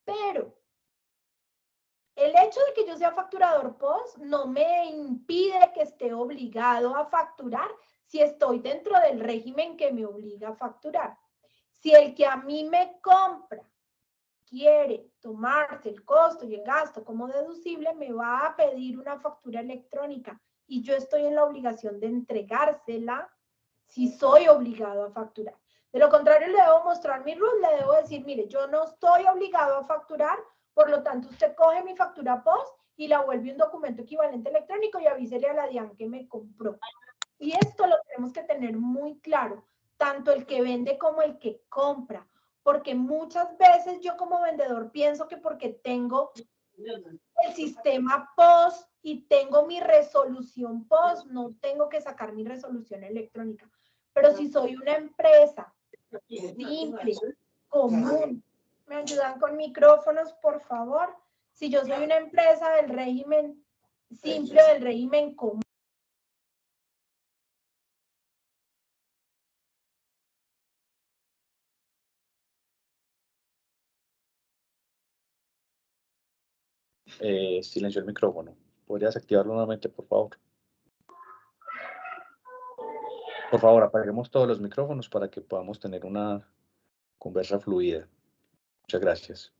[SPEAKER 1] Pero el hecho de que yo sea facturador POS no me impide que esté obligado a facturar si estoy dentro del régimen que me obliga a facturar. Si el que a mí me compra quiere tomarse el costo y el gasto como deducible, me va a pedir una factura electrónica y yo estoy en la obligación de entregársela si soy obligado a facturar. De lo contrario, le debo mostrar mi RUT, le debo decir, mire, yo no estoy obligado a facturar, por lo tanto, usted coge mi factura POS y la vuelve un documento equivalente electrónico y avísele a la DIAN que me compró. Y esto lo tenemos que tener muy claro, tanto el que vende como el que compra, porque muchas veces yo como vendedor pienso que porque tengo el sistema POS y tengo mi resolución POS, no tengo que sacar mi resolución electrónica. Pero si soy una empresa simple, común, ¿me ayudan con micrófonos, por favor? Si yo soy una empresa del régimen simple, del régimen común.
[SPEAKER 4] Silencio el micrófono. ¿Podrías activarlo nuevamente, por favor? Por favor, apaguemos todos los micrófonos para que podamos tener una conversa fluida. Muchas gracias.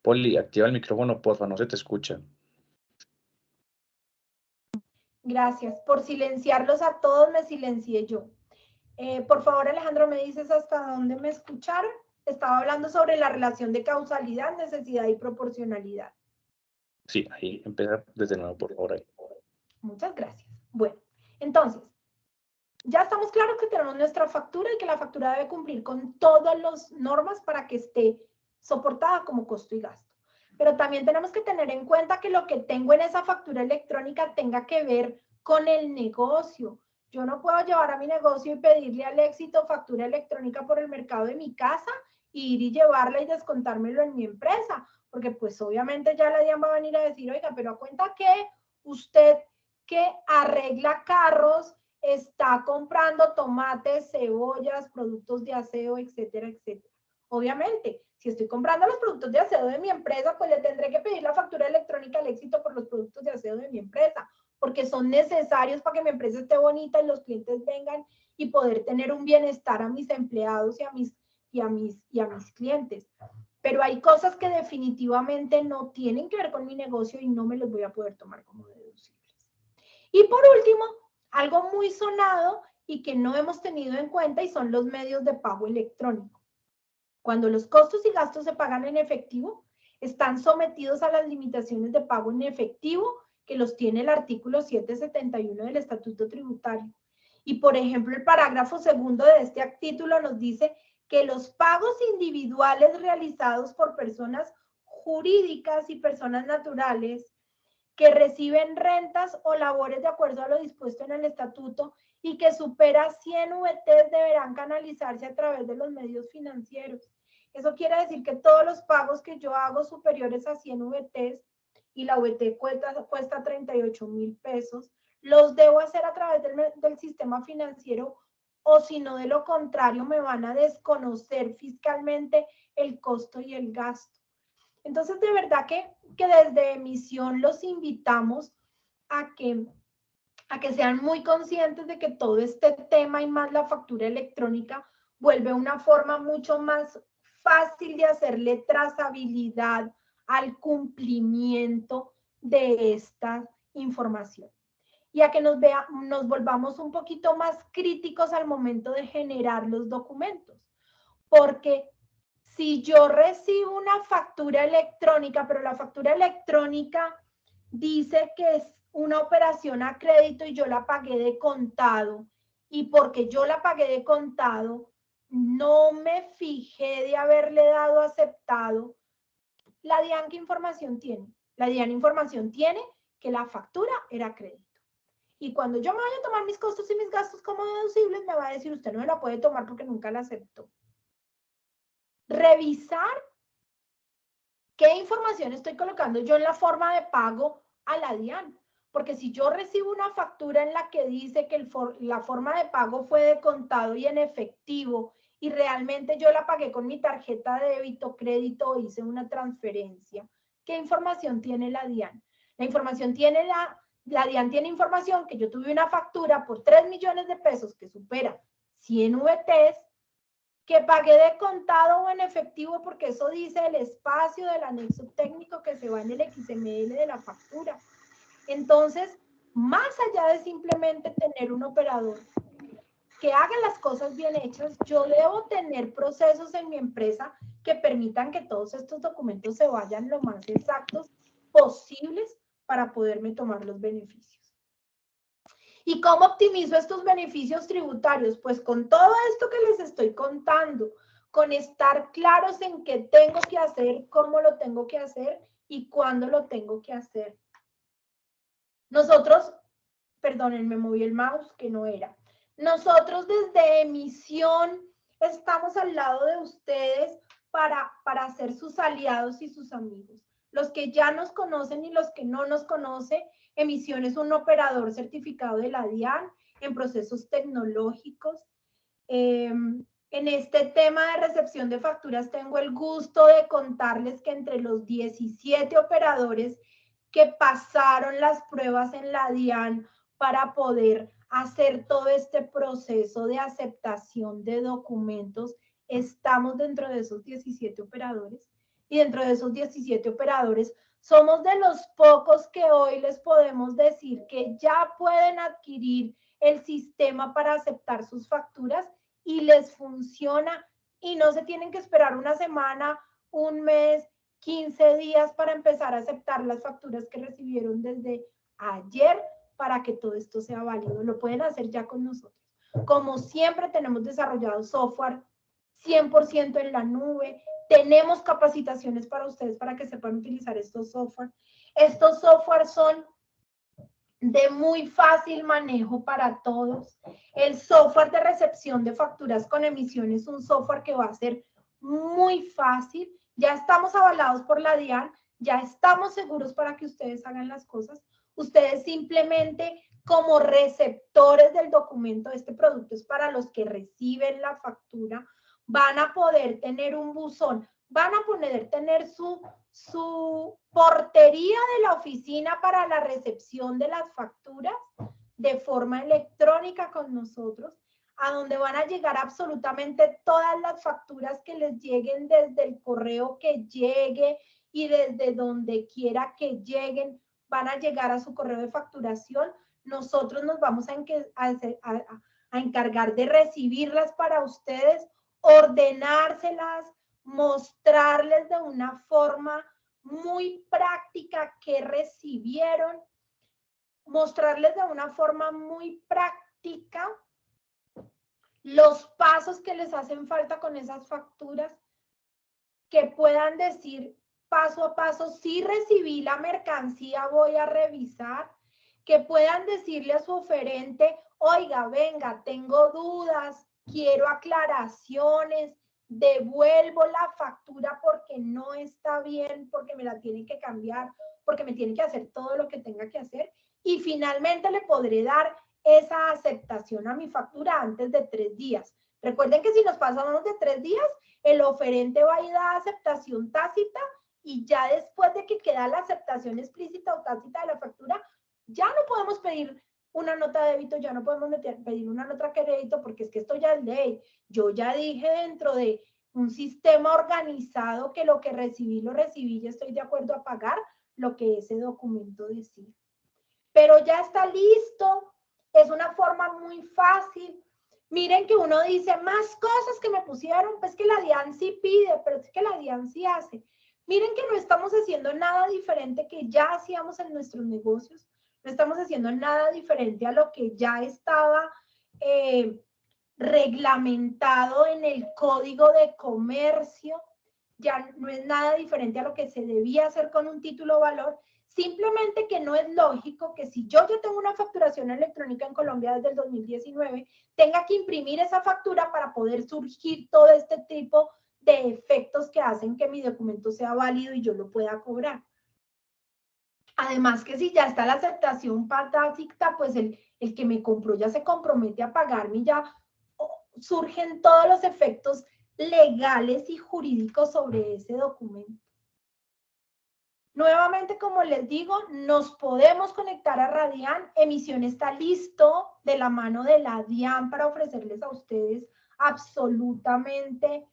[SPEAKER 4] Poli, activa el micrófono, porfa, no se te escucha.
[SPEAKER 1] Gracias. Por silenciarlos a todos, me silencié yo. Por favor, Alejandro, ¿me dices hasta dónde me escucharon? Estaba hablando sobre la relación de causalidad, necesidad y proporcionalidad.
[SPEAKER 4] Sí, ahí empieza desde nuevo, por favor. Ahí.
[SPEAKER 1] Muchas gracias. Bueno, entonces, ya estamos claros que tenemos nuestra factura y que la factura debe cumplir con todas las normas para que esté soportada como costo y gasto. Pero también tenemos que tener en cuenta que lo que tengo en esa factura electrónica tenga que ver con el negocio. Yo no puedo llevar a mi negocio y pedirle al Éxito factura electrónica por el mercado de mi casa, ir y llevarla y descontármelo en mi empresa, porque pues obviamente ya la DIAN va a venir a decir, oiga, pero a cuenta que usted que arregla carros está comprando tomates, cebollas, productos de aseo, etcétera, etcétera. Obviamente, si estoy comprando los productos de aseo de mi empresa, pues le tendré que pedir la factura electrónica al Éxito por los productos de aseo de mi empresa, porque son necesarios para que mi empresa esté bonita y los clientes vengan y poder tener un bienestar a mis empleados y a mis clientes. Pero hay cosas que definitivamente no tienen que ver con mi negocio y no me los voy a poder tomar como deducibles. Y por último, algo muy sonado y que no hemos tenido en cuenta y son los medios de pago electrónico. Cuando los costos y gastos se pagan en efectivo, están sometidos a las limitaciones de pago en efectivo que los tiene el artículo 771 del Estatuto Tributario. Y, por ejemplo, el parágrafo segundo de este título nos dice que los pagos individuales realizados por personas jurídicas y personas naturales que reciben rentas o labores de acuerdo a lo dispuesto en el estatuto y que supera 100 VTs deberán canalizarse a través de los medios financieros. Eso quiere decir que todos los pagos que yo hago superiores a 100 VTs y la VT cuesta 38,000 pesos, los debo hacer a través del sistema financiero, o si no, de lo contrario, me van a desconocer fiscalmente el costo y el gasto. Entonces, de verdad que desde emisión los invitamos a que sean muy conscientes de que todo este tema y más la factura electrónica vuelve una forma mucho más fácil de hacerle trazabilidad al cumplimiento de esta información. Y a que nos volvamos un poquito más críticos al momento de generar los documentos. Porque si yo recibo una factura electrónica, pero la factura electrónica dice que es una operación a crédito y yo la pagué de contado, y porque yo la pagué de contado, no me fijé de haberle dado aceptado, la DIAN, ¿qué información tiene? La DIAN información tiene que la factura era crédito. Y cuando yo me vaya a tomar mis costos y mis gastos como deducibles, me va a decir, usted no me la puede tomar porque nunca la aceptó. Revisar qué información estoy colocando yo en la forma de pago a la DIAN. Porque si yo recibo una factura en la que dice que la forma de pago fue de contado y en efectivo, y realmente yo la pagué con mi tarjeta de débito, crédito o hice una transferencia, ¿qué información tiene la DIAN? La información tiene la DIAN tiene información que yo tuve una factura por 3 millones de pesos que supera 100 VTs, que pagué de contado o en efectivo, porque eso dice el espacio del anexo técnico que se va en el XML de la factura. Entonces, más allá de simplemente tener un operador que haga las cosas bien hechas, yo debo tener procesos en mi empresa que permitan que todos estos documentos se vayan lo más exactos posibles para poderme tomar los beneficios. ¿Y cómo optimizo estos beneficios tributarios? Pues con todo esto que les estoy contando, con estar claros en qué tengo que hacer, cómo lo tengo que hacer y cuándo lo tengo que hacer. Nosotros, perdonen, me moví el mouse, que no era. Nosotros desde emisión estamos al lado de ustedes para ser sus aliados y sus amigos. Los que ya nos conocen y los que no nos conocen, Emisión es un operador certificado de la DIAN en procesos tecnológicos. En este tema de recepción de facturas tengo el gusto de contarles que entre los 17 operadores que pasaron las pruebas en la DIAN para poder hacer todo este proceso de aceptación de documentos, estamos dentro de esos 17 operadores. Y dentro de esos 17 operadores, somos de los pocos que hoy les podemos decir que ya pueden adquirir el sistema para aceptar sus facturas y les funciona y no se tienen que esperar una semana, un mes, 15 días para empezar a aceptar las facturas que recibieron desde ayer para que todo esto sea válido. Lo pueden hacer ya con nosotros. Como siempre tenemos desarrollado software 100% en la nube. Tenemos capacitaciones para ustedes para que sepan utilizar estos software. Estos software son de muy fácil manejo para todos. El software de recepción de facturas con emisión es un software que va a ser muy fácil. Ya estamos avalados por la DIAN, ya estamos seguros para que ustedes hagan las cosas. Ustedes simplemente, como receptores del documento, este producto es para los que reciben la factura, van a poder tener un buzón, van a poder tener su portería de la oficina para la recepción de las facturas de forma electrónica con nosotros, a donde van a llegar absolutamente todas las facturas que les lleguen desde el correo que llegue y desde donde quiera que lleguen, van a llegar a su correo de facturación. Nosotros nos vamos a a encargar de recibirlas para ustedes, ordenárselas, mostrarles de una forma muy práctica qué recibieron, mostrarles de una forma muy práctica los pasos que les hacen falta con esas facturas, que puedan decir paso a paso, si recibí la mercancía, voy a revisar, que puedan decirle a su oferente, oiga, venga, tengo dudas, quiero aclaraciones, devuelvo la factura porque no está bien, porque me la tienen que cambiar, porque me tienen que hacer todo lo que tenga que hacer, y finalmente le podré dar esa aceptación a mi factura antes de 3 días. Recuerden que si nos pasamos de 3 días, el oferente va a ir a aceptación tácita, y ya después de que queda la aceptación explícita o tácita de la factura, ya no podemos pedir una nota de débito, ya no podemos pedir una nota de crédito, porque es que esto ya es ley. Yo ya dije dentro de un sistema organizado que lo que recibí, lo recibí, y estoy de acuerdo a pagar lo que ese documento decía. Pero ya está listo, es una forma muy fácil. Miren que uno dice, más cosas que me pusieron, pues que la DIAN sí pide, pero es que la DIAN sí hace. Miren que no estamos haciendo nada diferente que ya hacíamos en nuestros negocios, no estamos haciendo nada diferente a lo que ya estaba reglamentado en el Código de Comercio, ya no es nada diferente a lo que se debía hacer con un título valor, simplemente que no es lógico que si yo tengo una facturación electrónica en Colombia desde el 2019, tenga que imprimir esa factura para poder surgir todo este tipo de efectos que hacen que mi documento sea válido y yo lo pueda cobrar. Además que si ya está la aceptación tácita, pues el que me compró ya se compromete a pagarme y ya surgen todos los efectos legales y jurídicos sobre ese documento. Nuevamente, como les digo, nos podemos conectar a Radian. Emisión está listo de la mano de la DIAN para ofrecerles a ustedes absolutamente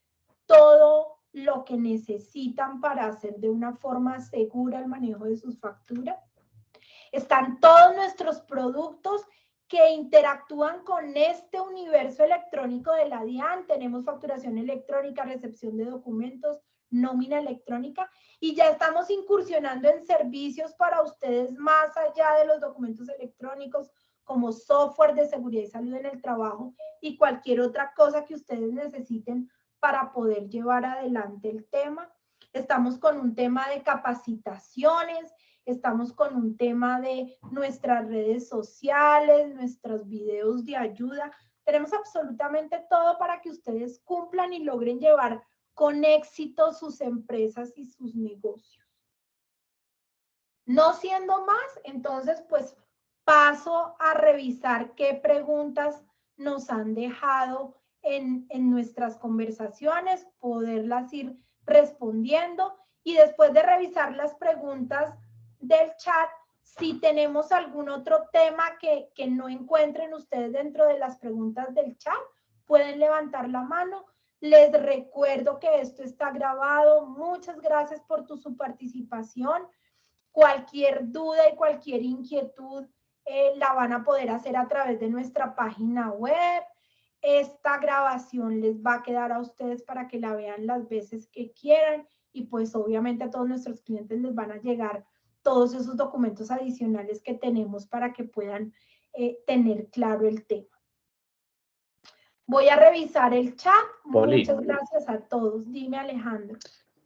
[SPEAKER 1] todo lo que necesitan para hacer de una forma segura el manejo de sus facturas. Están todos nuestros productos que interactúan con este universo electrónico de la DIAN. Tenemos facturación electrónica, recepción de documentos, nómina electrónica, y ya estamos incursionando en servicios para ustedes más allá de los documentos electrónicos, como software de seguridad y salud en el trabajo y cualquier otra cosa que ustedes necesiten para poder llevar adelante el tema. Estamos con un tema de capacitaciones, estamos con un tema de nuestras redes sociales, nuestros videos de ayuda. Tenemos absolutamente todo para que ustedes cumplan y logren llevar con éxito sus empresas y sus negocios. No siendo más, entonces, pues paso a revisar qué preguntas nos han dejado en nuestras conversaciones, poderlas ir respondiendo, y después de revisar las preguntas del chat, si tenemos algún otro tema que no encuentren ustedes dentro de las preguntas del chat, pueden levantar la mano. Les recuerdo que esto está grabado. Muchas gracias por su participación. Cualquier duda y cualquier inquietud la van a poder hacer a través de nuestra página web. Esta grabación les va a quedar a ustedes para que la vean las veces que quieran, y pues obviamente a todos nuestros clientes les van a llegar todos esos documentos adicionales que tenemos para que puedan tener claro el tema. Voy a revisar el chat.
[SPEAKER 4] Poli.
[SPEAKER 1] Muchas gracias a todos. Dime, Alejandro.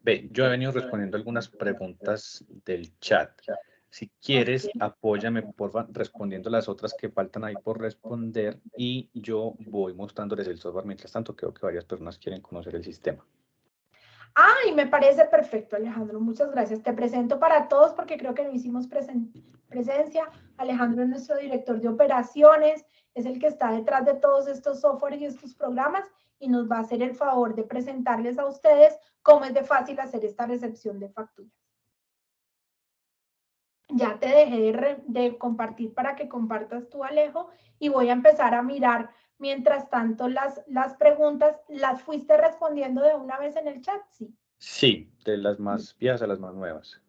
[SPEAKER 4] Ve, yo he venido respondiendo algunas preguntas del chat. Si quieres, apóyame, porfa, respondiendo las otras que faltan ahí por responder, y yo voy mostrándoles el software. Mientras tanto, creo que varias personas quieren conocer el sistema.
[SPEAKER 1] Ay, me parece perfecto, Alejandro. Muchas gracias. Te presento para todos porque creo que no hicimos presencia. Alejandro es nuestro director de operaciones, es el que está detrás de todos estos softwares y estos programas, y nos va a hacer el favor de presentarles a ustedes cómo es de fácil hacer esta recepción de facturas. Ya te dejé de compartir para que compartas tú, Alejo, y voy a empezar a mirar. Mientras tanto, las preguntas, ¿las fuiste respondiendo de una vez en el chat? Sí.
[SPEAKER 4] Sí, de las más viejas a las más nuevas.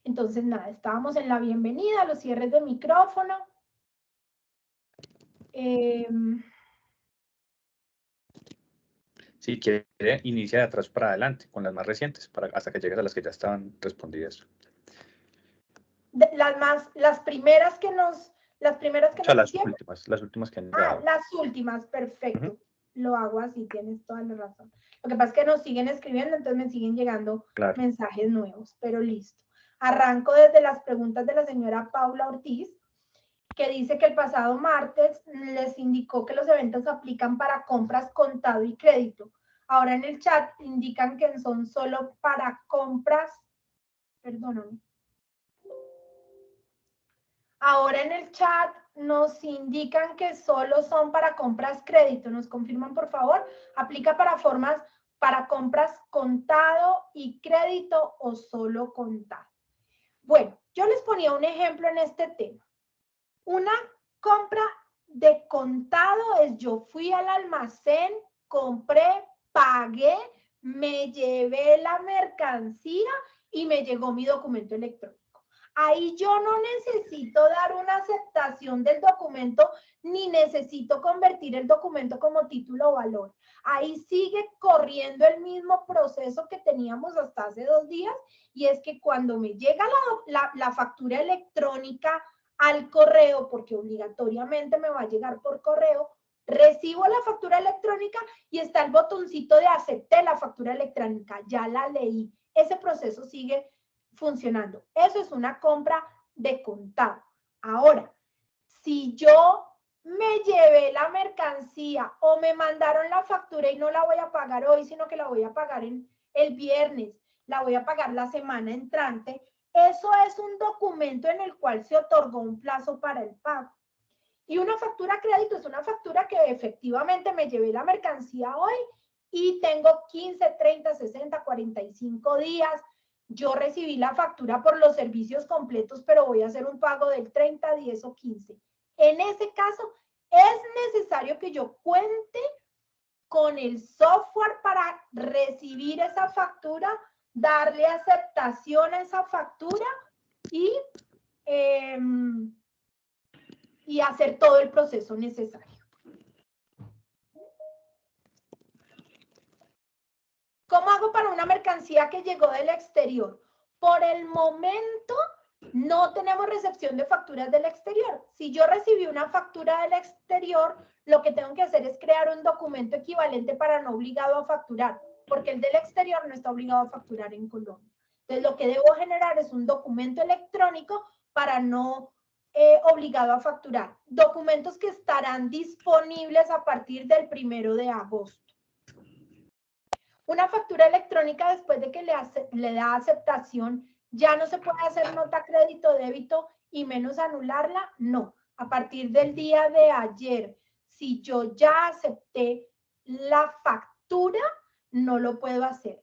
[SPEAKER 1] Entonces, nada, estábamos en la bienvenida, los cierres de micrófono.
[SPEAKER 4] Si quiere, inicia de atrás para adelante, con las más recientes, hasta que llegues a las que ya estaban respondidas.
[SPEAKER 1] Las primeras que nos
[SPEAKER 4] O sea,
[SPEAKER 1] hicieron.
[SPEAKER 4] las últimas que han
[SPEAKER 1] Ah,
[SPEAKER 4] llegado.
[SPEAKER 1] las últimas, perfecto. Lo hago así, tienes toda la razón. Lo que pasa es que nos siguen escribiendo, entonces me siguen llegando mensajes nuevos, pero listo. Arranco desde las preguntas de la señora Paula Ortiz, que dice que el pasado martes les indicó que los eventos aplican para compras contado y crédito. Ahora en el chat indican que son solo para compras, perdóname. Ahora en el chat nos indican que solo son para compras crédito. ¿Nos confirman, por favor? ¿Aplica para compras contado y crédito o solo contado? Bueno, yo les ponía un ejemplo en este tema. Una compra de contado es yo fui al almacén, compré, pagué, me llevé la mercancía y me llegó mi documento electrónico. Ahí yo no necesito dar una aceptación del documento ni necesito convertir el documento como título o valor. Ahí sigue corriendo el mismo proceso que teníamos hasta hace 2 días y es que cuando me llega la factura electrónica al correo, porque obligatoriamente me va a llegar por correo, recibo la factura electrónica y está el botoncito de acepté la factura electrónica, ya la leí. Ese proceso sigue funcionando. Eso es una compra de contado. Ahora, si yo me llevé la mercancía o me mandaron la factura y no la voy a pagar hoy, sino que la voy a pagar el viernes, la voy a pagar la semana entrante, eso es un documento en el cual se otorgó un plazo para el pago. Y una factura crédito es una factura que efectivamente me llevé la mercancía hoy y tengo 15, 30, 60, 45 días. Yo recibí la factura por los servicios completos, pero voy a hacer un pago del 30, 10 o 15. En ese caso, es necesario que yo cuente con el software para recibir esa factura, darle aceptación a esa factura y hacer todo el proceso necesario. ¿Cómo hago para una mercancía que llegó del exterior? Por el momento no tenemos recepción de facturas del exterior. Si yo recibí una factura del exterior, lo que tengo que hacer es crear un documento equivalente para no obligado a facturar, porque el del exterior no está obligado a facturar en Colombia. Entonces, lo que debo generar es un documento electrónico para no obligado a facturar. Documentos que estarán disponibles a partir del 1 de agosto. Una factura electrónica, después de que le da aceptación, ya no se puede hacer nota crédito, débito y menos anularla. No, a partir del día de ayer, si yo ya acepté la factura, no lo puedo hacer.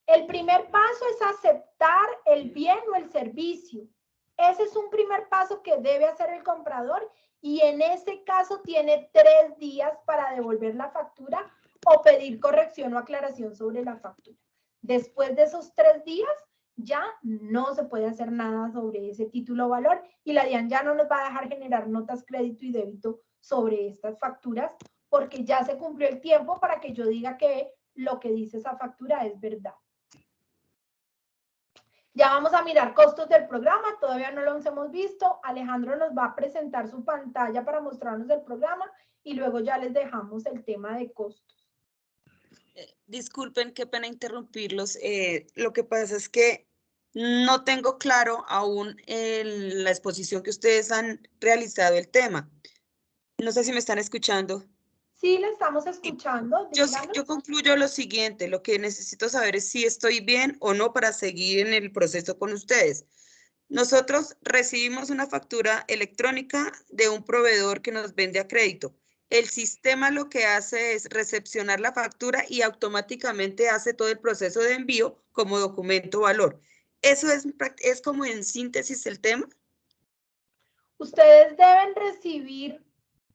[SPEAKER 1] El primer paso es aceptar el bien o el servicio. Ese es un primer paso que debe hacer el comprador y en ese caso tiene 3 días para devolver la factura o pedir corrección o aclaración sobre la factura. Después de esos 3 días, ya no se puede hacer nada sobre ese título o valor y la DIAN ya no nos va a dejar generar notas crédito y débito sobre estas facturas porque ya se cumplió el tiempo para que yo diga que lo que dice esa factura es verdad. Ya vamos a mirar costos del programa, todavía no los hemos visto. Alejandro nos va a presentar su pantalla para mostrarnos el programa y luego ya les dejamos el tema de costos.
[SPEAKER 5] Disculpen, qué pena interrumpirlos. Lo que pasa es que no tengo claro aún la exposición que ustedes han realizado el tema. No sé si me están escuchando.
[SPEAKER 1] Sí, le estamos escuchando.
[SPEAKER 5] Yo concluyo lo siguiente, lo que necesito saber es si estoy bien o no para seguir en el proceso con ustedes. Nosotros recibimos una factura electrónica de un proveedor que nos vende a crédito. El sistema lo que hace es recepcionar la factura y automáticamente hace todo el proceso de envío como documento valor. ¿Eso es como en síntesis el tema?
[SPEAKER 1] Ustedes deben recibir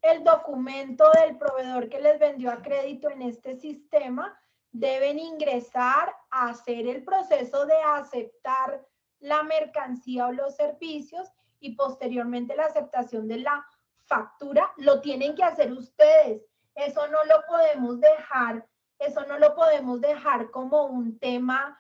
[SPEAKER 1] el documento del proveedor que les vendió a crédito en este sistema, deben ingresar a hacer el proceso de aceptar la mercancía o los servicios y posteriormente la aceptación de la factura, lo tienen que hacer ustedes. Eso no lo podemos dejar como un tema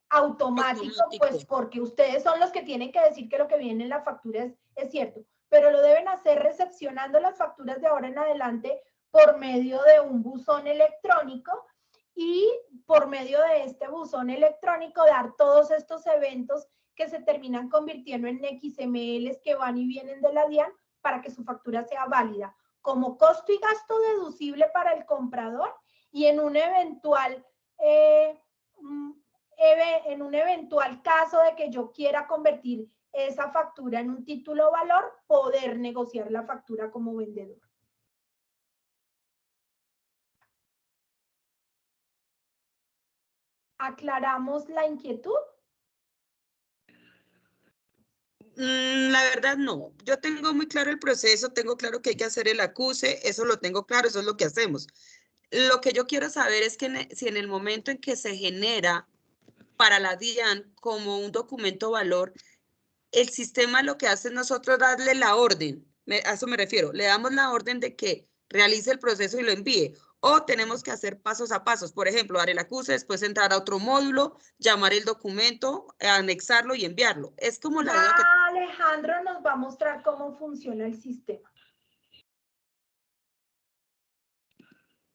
[SPEAKER 1] automático, pues porque ustedes son los que tienen que decir que lo que viene en la factura es cierto, pero lo deben hacer recepcionando las facturas de ahora en adelante por medio de un buzón electrónico y por medio de este buzón electrónico dar todos estos eventos que se terminan convirtiendo en XMLs que van y vienen de la DIAN para que su factura sea válida como costo y gasto deducible para el comprador y en un eventual caso de que yo quiera convertir esa factura en un título valor, poder negociar la factura como vendedor. ¿Aclaramos la inquietud?
[SPEAKER 5] La verdad no. Yo tengo muy claro el proceso, tengo claro que hay que hacer el acuse, eso lo tengo claro, eso es lo que hacemos. Lo que yo quiero saber es que si en el momento en que se genera para la DIAN como un documento valor, el sistema lo que hace es nosotros darle la orden, a eso me refiero, le damos la orden de que realice el proceso y lo envíe, o tenemos que hacer pasos a pasos, por ejemplo, dar el acuse, después entrar a otro módulo, llamar el documento, anexarlo y enviarlo. Es como la duda que...
[SPEAKER 1] Alejandro nos va a mostrar cómo funciona el sistema.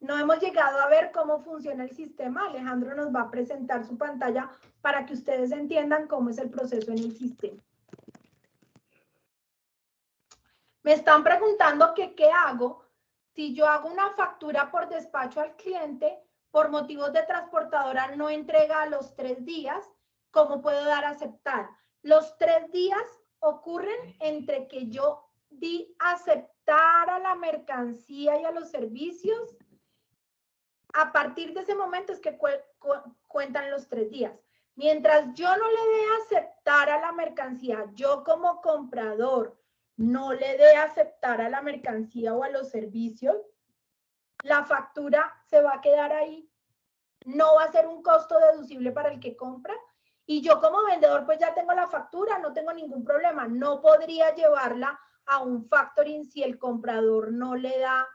[SPEAKER 1] No hemos llegado a ver cómo funciona el sistema. Alejandro nos va a presentar su pantalla para que ustedes entiendan cómo es el proceso en el sistema. Me están preguntando que qué hago si yo hago una factura por despacho al cliente, por motivos de transportadora no entrega a los 3 días, ¿cómo puedo dar a aceptar? Los 3 días ocurren entre que yo di aceptar a la mercancía y a los servicios. A partir de ese momento es que cuentan los 3 días. Mientras yo no le dé aceptar a la mercancía, yo como comprador no le dé aceptar a la mercancía o a los servicios, la factura se va a quedar ahí. No va a ser un costo deducible para el que compra. Y yo como vendedor pues ya tengo la factura, no tengo ningún problema. No podría llevarla a un factoring si el comprador no le da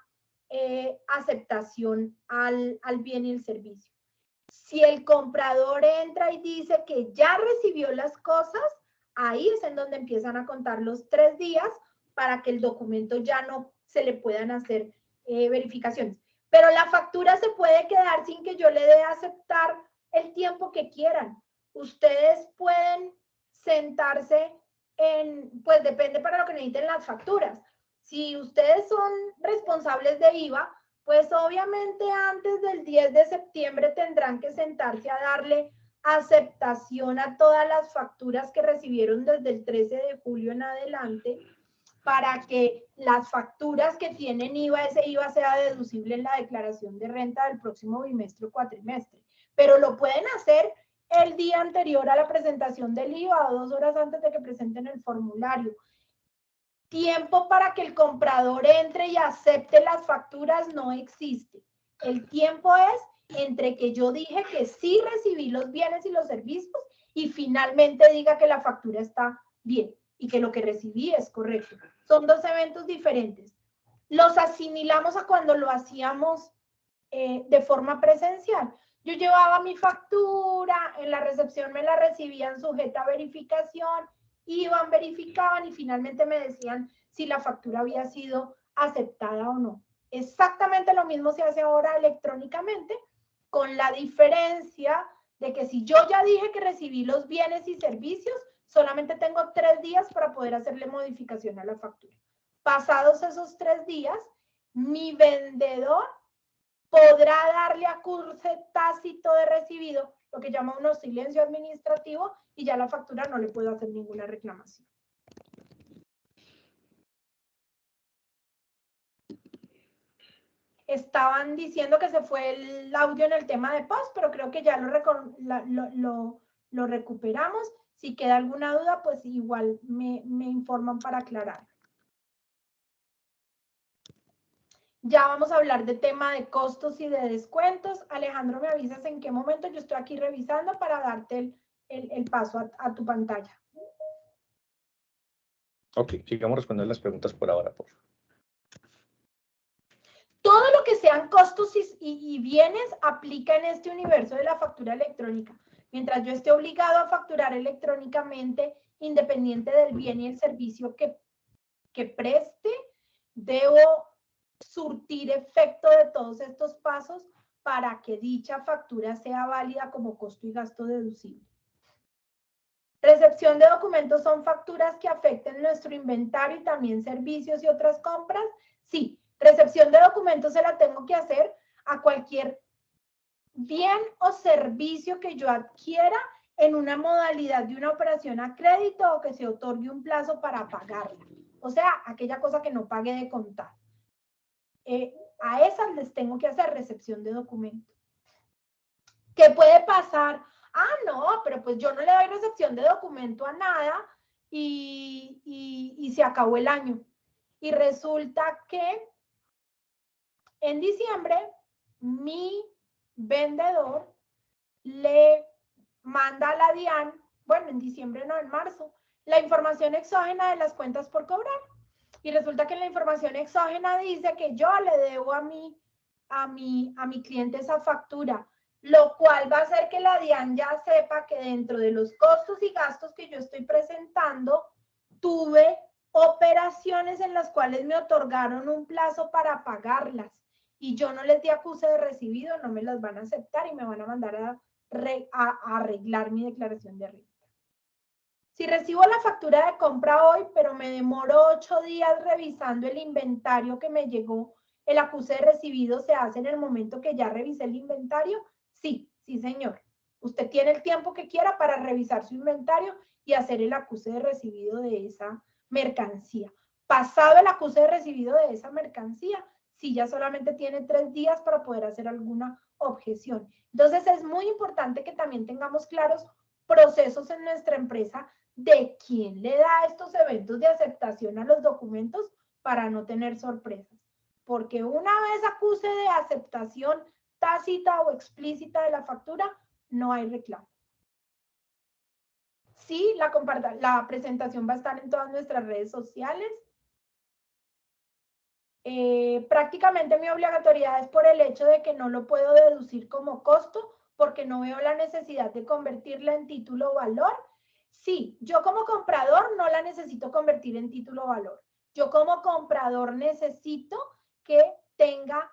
[SPEAKER 1] aceptación al bien y el servicio. Si el comprador entra y dice que ya recibió las cosas, ahí es en donde empiezan a contar los 3 días para que el documento ya no se le puedan hacer verificaciones. Pero la factura se puede quedar sin que yo le dé a aceptar el tiempo que quieran. Ustedes pueden sentarse pues depende para lo que necesiten las facturas. Si ustedes son responsables de IVA, pues obviamente antes del 10 de septiembre tendrán que sentarse a darle aceptación a todas las facturas que recibieron desde el 13 de julio en adelante para que las facturas que tienen IVA, ese IVA sea deducible en la declaración de renta del próximo bimestre o cuatrimestre. Pero lo pueden hacer el día anterior a la presentación del IVA o 2 horas antes de que presenten el formulario. Tiempo para que el comprador entre y acepte las facturas no existe. El tiempo es entre que yo dije que sí recibí los bienes y los servicios y finalmente diga que la factura está bien y que lo que recibí es correcto. Son 2 eventos diferentes. Los asimilamos a cuando lo hacíamos de forma presencial. Yo llevaba mi factura, en la recepción me la recibían sujeta a verificación, iban, verificaban y finalmente me decían si la factura había sido aceptada o no. Exactamente lo mismo se hace ahora electrónicamente, con la diferencia de que si yo ya dije que recibí los bienes y servicios, solamente tengo 3 días para poder hacerle modificación a la factura. Pasados esos 3 días, mi vendedor podrá darle acuse tácito de recibido, lo que llama un silencio administrativo, y ya la factura no le puedo hacer ninguna reclamación. Estaban diciendo que se fue el audio en el tema de post, pero creo que ya lo recuperamos. Si queda alguna duda, pues igual me informan para aclarar. Ya vamos a hablar de tema de costos y de descuentos. Alejandro, ¿me avisas en qué momento? Yo estoy aquí revisando para darte el paso a tu pantalla.
[SPEAKER 4] Ok, sigamos respondiendo las preguntas por ahora, por favor.
[SPEAKER 1] Todo lo que sean costos y bienes aplica en este universo de la factura electrónica. Mientras yo esté obligado a facturar electrónicamente, independiente del bien y el servicio que preste, debo surtir efecto de todos estos pasos para que dicha factura sea válida como costo y gasto deducible. Recepción de documentos son facturas que afecten nuestro inventario y también servicios y otras compras. Sí, recepción de documentos se la tengo que hacer a cualquier bien o servicio que yo adquiera en una modalidad de una operación a crédito o que se otorgue un plazo para pagarla. O sea, aquella cosa que no pague de contar. A esas les tengo que hacer recepción de documentos. ¿Qué puede pasar? Ah, no, pero pues yo no le doy recepción de documento a nada y se acabó el año. Y resulta que en diciembre mi vendedor le manda a la DIAN, bueno, en diciembre no, en marzo, la información exógena de las cuentas por cobrar. Y resulta que en la información exógena dice que yo le debo a mi cliente esa factura, lo cual va a hacer que la DIAN ya sepa que dentro de los costos y gastos que yo estoy presentando, tuve operaciones en las cuales me otorgaron un plazo para pagarlas y yo no les di acuse de recibido, no me las van a aceptar y me van a mandar a arreglar mi declaración de renta. Si recibo la factura de compra hoy, pero me demoro 8 días revisando el inventario que me llegó, ¿el acuse de recibido se hace en el momento que ya revisé el inventario? Sí, sí, señor. Usted tiene el tiempo que quiera para revisar su inventario y hacer el acuse de recibido de esa mercancía. Pasado el acuse de recibido de esa mercancía, sí, ya solamente tiene 3 días para poder hacer alguna objeción. Entonces, es muy importante que también tengamos claros procesos en nuestra empresa de quién le da estos eventos de aceptación a los documentos para no tener sorpresas. Porque una vez acuse de aceptación tácita o explícita de la factura, no hay reclamo. Sí, la presentación va a estar en todas nuestras redes sociales. Prácticamente mi obligatoriedad es por el hecho de que no lo puedo deducir como costo porque no veo la necesidad de convertirla en título o valor. Sí, yo como comprador no la necesito convertir en título o valor. Yo como comprador necesito que tenga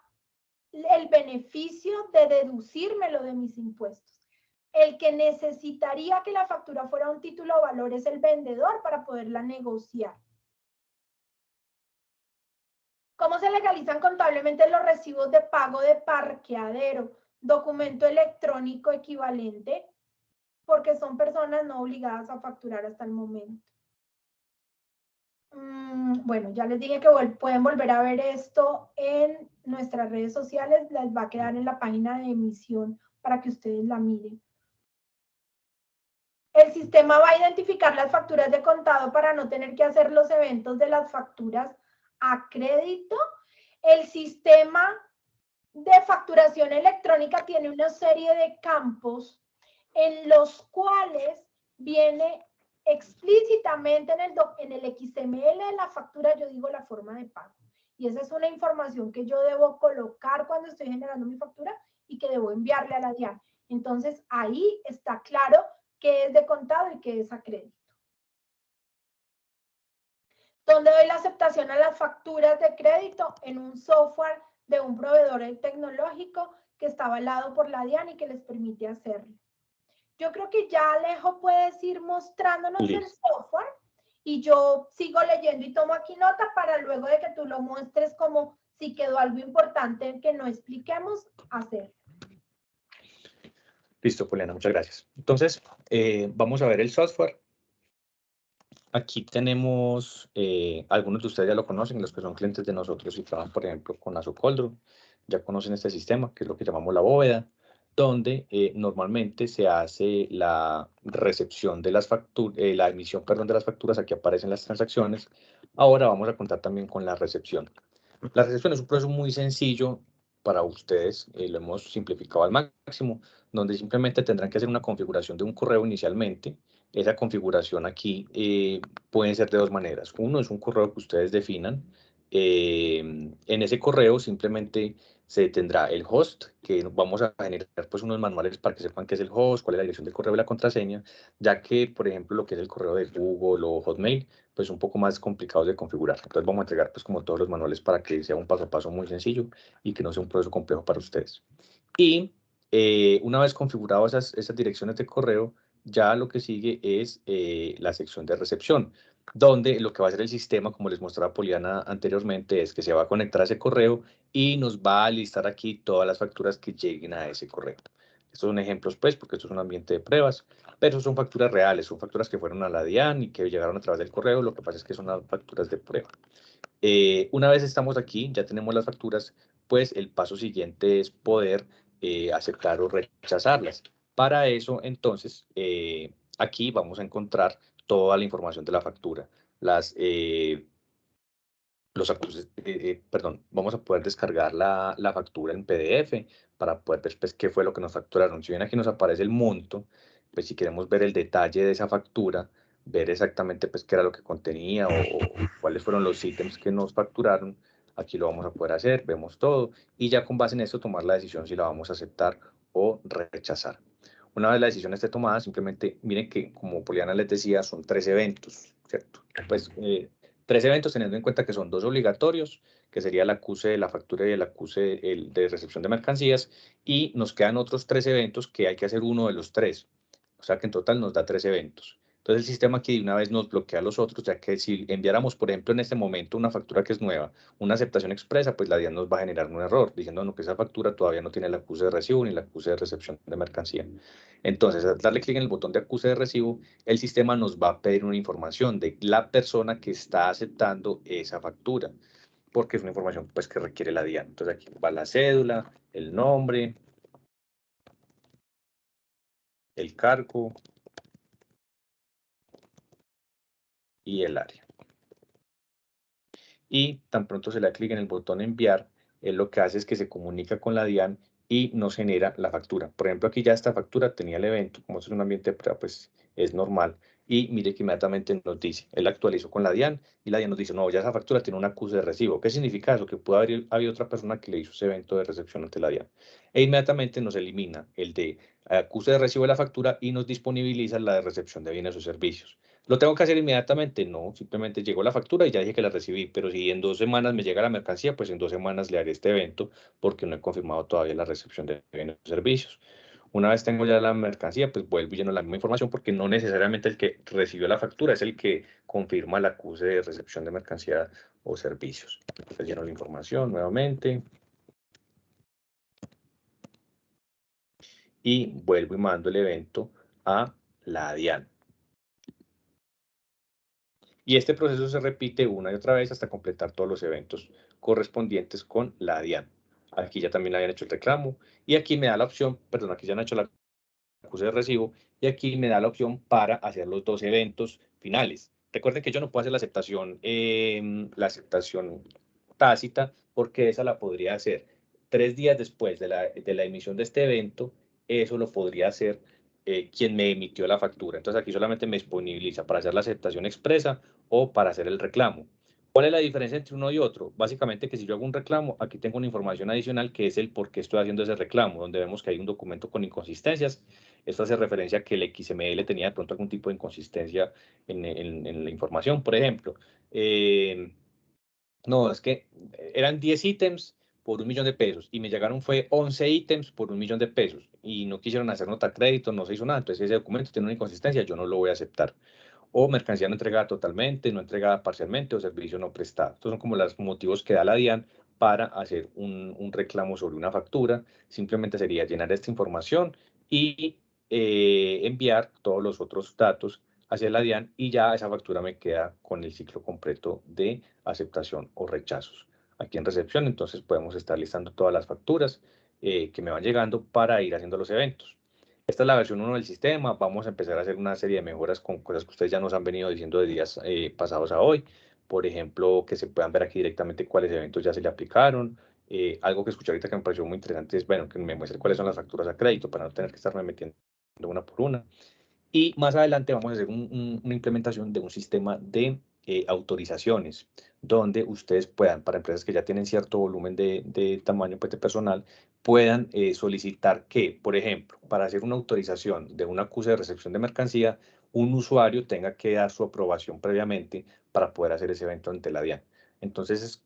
[SPEAKER 1] el beneficio de deducírmelo de mis impuestos. El que necesitaría que la factura fuera un título o valor es el vendedor para poderla negociar. ¿Cómo se legalizan contablemente los recibos de pago de parqueadero? Documento electrónico equivalente, porque son personas no obligadas a facturar hasta el momento. Bueno, ya les dije que pueden volver a ver esto en nuestras redes sociales. Les va a quedar en la página de emisión para que ustedes la miren. El sistema va a identificar las facturas de contado para no tener que hacer los eventos de las facturas a crédito. El sistema de facturación electrónica tiene una serie de campos en los cuales viene explícitamente en el XML de la factura, yo digo la forma de pago. Y esa es una información que yo debo colocar cuando estoy generando mi factura y que debo enviarle a la DIAN. Entonces, ahí está claro qué es de contado y qué es a crédito. ¿Dónde doy la aceptación a las facturas de crédito? En un software de un proveedor tecnológico que está avalado por la DIAN y que les permite hacerlo. Yo creo que ya Alejo puedes ir mostrándonos el software y yo sigo leyendo y tomo aquí nota para luego de que tú lo muestres como si quedó algo importante que no expliquemos, hacer.
[SPEAKER 4] Listo, Poliana, muchas gracias. Entonces, vamos a ver el software. Aquí tenemos, algunos de ustedes ya lo conocen, los que son clientes de nosotros y trabajan, por ejemplo, con Asocoldro, ya conocen este sistema, que es lo que llamamos la bóveda, donde normalmente se hace la recepción de las facturas, la emisión, perdón, de las facturas, aquí aparecen las transacciones. Ahora vamos a contar también con la recepción. La recepción es un proceso muy sencillo para ustedes, lo hemos simplificado al máximo, donde simplemente tendrán que hacer una configuración de un correo inicialmente. Esa configuración aquí puede ser de dos maneras. Uno es un correo que ustedes definan. En ese correo simplemente se tendrá el host, que vamos a generar pues unos manuales para que sepan qué es el host, cuál es la dirección del correo y la contraseña, ya que, por ejemplo, lo que es el correo de Google o Hotmail, pues un poco más complicado de configurar. Entonces vamos a entregar pues como todos los manuales para que sea un paso a paso muy sencillo y que no sea un proceso complejo para ustedes. Y una vez configuradas esas direcciones de correo, ya lo que sigue es la sección de recepción, donde lo que va a hacer el sistema, como les mostraba Poliana anteriormente, es que se va a conectar a ese correo y nos va a listar aquí todas las facturas que lleguen a ese correo. Estos son ejemplos, pues, porque esto es un ambiente de pruebas, pero son facturas reales, son facturas que fueron a la DIAN y que llegaron a través del correo. Lo que pasa es que son las facturas de prueba. Una vez estamos aquí, ya tenemos las facturas, pues el paso siguiente es poder aceptar o rechazarlas. Para eso, entonces, aquí vamos a encontrar toda la información de la factura. Los acuses, perdón, vamos a poder descargar la factura en PDF para poder ver pues, qué fue lo que nos facturaron. Si bien aquí nos aparece el monto, pues si queremos ver el detalle de esa factura, ver exactamente pues qué era lo que contenía o cuáles fueron los ítems que nos facturaron, aquí lo vamos a poder hacer, vemos todo y ya con base en esto tomar la decisión si la vamos a aceptar o rechazar. Una vez la decisión esté tomada, simplemente miren que como Poliana les decía, son 3 eventos, ¿cierto? Pues 3 eventos teniendo en cuenta que son 2 obligatorios, que sería el acuse de la factura y el acuse de recepción de mercancías, y nos quedan otros 3 eventos que hay que hacer uno de los 3. O sea que en total nos da 3 eventos. Entonces el sistema aquí de una vez nos bloquea los otros, ya que si enviáramos, por ejemplo, en este momento una factura que es nueva, una aceptación expresa, pues la DIAN nos va a generar un error, diciendo no, que esa factura todavía no tiene el acuse de recibo ni el acuse de recepción de mercancía. Entonces, al darle clic en el botón de acuse de recibo, el sistema nos va a pedir una información de la persona que está aceptando esa factura, porque es una información pues, que requiere la DIAN. Entonces, aquí va la cédula, el nombre, el cargo y el área. Y tan pronto se le da clic en el botón enviar, él lo que hace es que se comunica con la DIAN y nos genera la factura. Por ejemplo, aquí ya esta factura tenía el evento, como es un ambiente de prueba, pues es normal. Y mire que inmediatamente nos dice, él actualizó con la DIAN y la DIAN nos dice, no, ya esa factura tiene un acuse de recibo. ¿Qué significa eso? Que pudo haber habido otra persona que le hizo ese evento de recepción ante la DIAN. E inmediatamente nos elimina el de acuse de recibo de la factura y nos disponibiliza la de recepción de bienes o servicios. ¿Lo tengo que hacer inmediatamente? No, simplemente llegó la factura y ya dije que la recibí, pero si en 2 semanas me llega la mercancía, pues en 2 semanas le haré este evento porque no he confirmado todavía la recepción de bienes o servicios. Una vez tengo ya la mercancía, pues vuelvo y lleno la misma información porque no necesariamente el que recibió la factura es el que confirma el acuse de recepción de mercancía o servicios. Entonces lleno la información nuevamente y vuelvo y mando el evento a la DIAN. Y este proceso se repite una y otra vez hasta completar todos los eventos correspondientes con la DIAN. Aquí ya también habían hecho el reclamo y aquí me da la opción, perdón, aquí ya han hecho la acuse de recibo y aquí me da la opción para hacer los 2 eventos finales. Recuerden que yo no puedo hacer la aceptación tácita porque esa la podría hacer 3 días después de la emisión de este evento. Eso lo podría hacer quien me emitió la factura. Entonces aquí solamente me disponibiliza para hacer la aceptación expresa o para hacer el reclamo. ¿Cuál es la diferencia entre uno y otro? Básicamente que si yo hago un reclamo, aquí tengo una información adicional que es el por qué estoy haciendo ese reclamo, donde vemos que hay un documento con inconsistencias. Esto hace referencia a que el XML tenía de pronto algún tipo de inconsistencia en la información. Por ejemplo, no, es que eran 10 ítems por 1 millón de pesos y me llegaron fue 11 ítems por 1 millón de pesos y no quisieron hacer nota crédito, no se hizo nada. Entonces ese documento tiene una inconsistencia, yo no lo voy a aceptar. O mercancía no entregada totalmente, no entregada parcialmente o servicio no prestado. Estos son como los motivos que da la DIAN para hacer un reclamo sobre una factura. Simplemente sería llenar esta información y enviar todos los otros datos hacia la DIAN y ya esa factura me queda con el ciclo completo de aceptación o rechazos. Aquí en recepción entonces podemos estar listando todas las facturas que me van llegando para ir haciendo los eventos. Esta es la versión 1 del sistema. Vamos a empezar a hacer una serie de mejoras con cosas que ustedes ya nos han venido diciendo de días pasados a hoy. Por ejemplo, que se puedan ver aquí directamente cuáles eventos ya se le aplicaron, Algo que escuché ahorita que me pareció muy interesante es, bueno, que me muestre cuáles son las facturas a crédito para no tener que estarme metiendo una por una. Y más adelante vamos a hacer una implementación de un sistema de autorizaciones, donde ustedes puedan, para empresas que ya tienen cierto volumen de tamaño pues, de personal, puedan solicitar que, por ejemplo, para hacer una autorización de un acuse de recepción de mercancía, un usuario tenga que dar su aprobación previamente para poder hacer ese evento ante la DIAN. Entonces,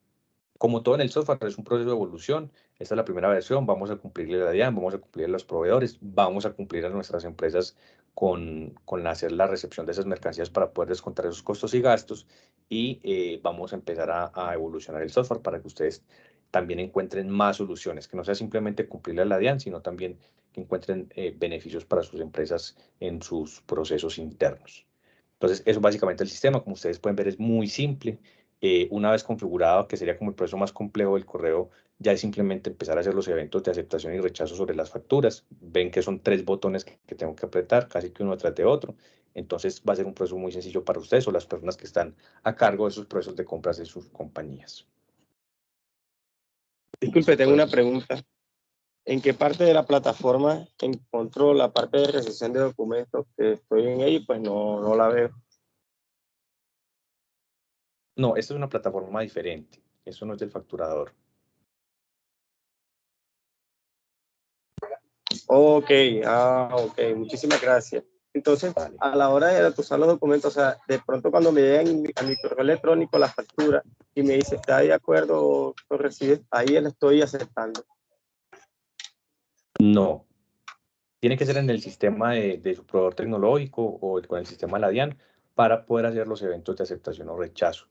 [SPEAKER 4] como todo en el software, es un proceso de evolución. Esta es la primera versión, vamos a cumplirle a la DIAN, vamos a cumplir a los proveedores, vamos a cumplir a nuestras empresas con hacer la recepción de esas mercancías para poder descontar esos costos y gastos y vamos a empezar a evolucionar el software para que ustedes también encuentren más soluciones, que no sea simplemente cumplirle a la DIAN, sino también que encuentren beneficios para sus empresas en sus procesos internos. Entonces, eso básicamente el sistema, como ustedes pueden ver, es muy simple. Una vez configurado, que sería como el proceso más complejo del correo, ya es simplemente empezar a hacer los eventos de aceptación y rechazo sobre las facturas. Ven que son 3 botones que tengo que apretar, casi que uno detrás de otro. Entonces va a ser un proceso muy sencillo para ustedes o las personas que están a cargo de esos procesos de compras de sus compañías.
[SPEAKER 6] Disculpe, tengo una pregunta. ¿En qué parte de la plataforma encontró la parte de recepción de documentos? Que estoy en ella y pues no la veo.
[SPEAKER 4] No, esta es una plataforma diferente. Eso no es del facturador.
[SPEAKER 6] Ok, ok, muchísimas gracias. Entonces,
[SPEAKER 4] Vale.
[SPEAKER 6] a la hora de usar los documentos, o sea, de pronto cuando me llegan a mi correo electrónico la factura y me dice, ¿está de acuerdo o lo recibes? Ahí le estoy aceptando.
[SPEAKER 4] No. Tiene que ser en el sistema de su proveedor tecnológico o con el sistema de la DIAN para poder hacer los eventos de aceptación o rechazo.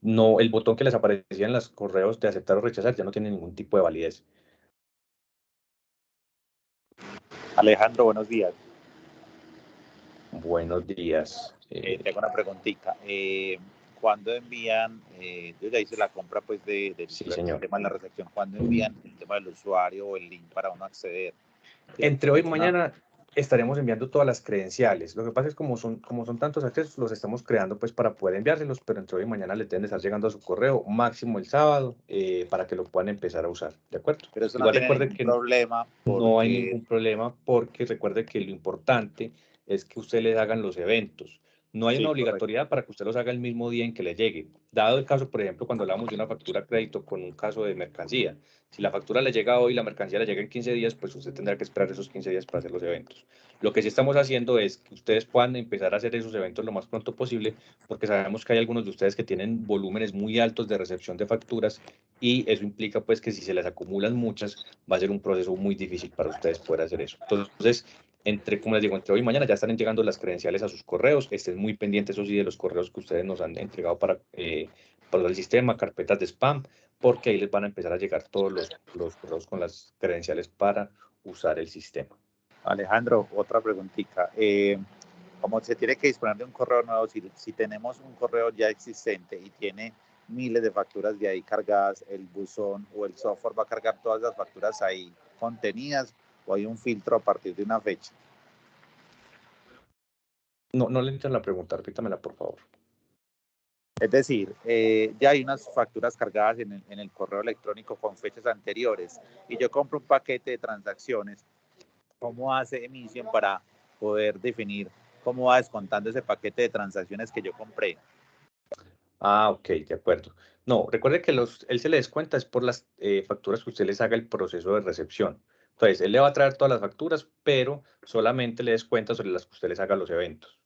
[SPEAKER 4] No, el botón que les aparecía en los correos de aceptar o rechazar ya no tiene ningún tipo de validez.
[SPEAKER 7] Alejandro, buenos días.
[SPEAKER 4] Buenos días.
[SPEAKER 7] Tengo una preguntita. ¿Cuándo envían, yo ya hice la compra pues del
[SPEAKER 4] Sí, señor.
[SPEAKER 7] tema de la recepción, ¿cuándo envían el tema del usuario o el link para uno acceder?
[SPEAKER 4] Entre hoy y mañana estaremos enviando todas las credenciales. Lo que pasa es como son tantos accesos, los estamos creando pues para poder enviárselos, pero entre hoy y mañana les deben de estar llegando a su correo, máximo el sábado, para que lo puedan empezar a usar, ¿de acuerdo?
[SPEAKER 7] Pero eso
[SPEAKER 4] Igual
[SPEAKER 7] no tiene
[SPEAKER 4] recuerde
[SPEAKER 7] ningún
[SPEAKER 4] que
[SPEAKER 7] problema
[SPEAKER 4] no hay
[SPEAKER 7] porque
[SPEAKER 4] ningún problema porque recuerde que lo importante es que ustedes les hagan los eventos. No hay
[SPEAKER 7] sí,
[SPEAKER 4] una
[SPEAKER 7] correcto.
[SPEAKER 4] obligatoriedad para que usted los haga el mismo día en que le llegue. Dado el caso, por ejemplo, cuando hablamos de una factura a crédito con un caso de mercancía, si la factura le llega hoy y la mercancía le llega en 15 días, pues usted tendrá que esperar esos 15 días para hacer los eventos. Lo que sí estamos haciendo es que ustedes puedan empezar a hacer esos eventos lo más pronto posible, porque sabemos que hay algunos de ustedes que tienen volúmenes muy altos de recepción de facturas y eso implica pues que si se les acumulan muchas, va a ser un proceso muy difícil para ustedes poder hacer eso. Entonces, como les digo, entre hoy y mañana ya están llegando las credenciales a sus correos. Estén muy pendientes, eso sí, de los correos que ustedes nos han entregado para el sistema, carpetas de spam, porque ahí les van a empezar a llegar todos los correos con las credenciales para usar el sistema.
[SPEAKER 7] Alejandro, otra preguntita. Como se tiene que disponer de un correo nuevo, si tenemos un correo ya existente y tiene miles de facturas de ahí cargadas, el buzón o el software va a cargar todas las facturas ahí contenidas o hay un filtro a partir de una fecha.
[SPEAKER 4] No le entiendo la pregunta, repítamela por favor.
[SPEAKER 7] Es decir, ya hay unas facturas cargadas en el correo electrónico con fechas anteriores y yo compro un paquete de transacciones. ¿Cómo hace Emisión para poder definir cómo va descontando ese paquete de transacciones que yo compré?
[SPEAKER 4] Ah, ok, de acuerdo. No, recuerde que él se le descuenta es por las facturas que usted les haga el proceso de recepción. Entonces, él le va a traer todas las facturas, pero solamente le descuenta sobre las que usted les haga los eventos.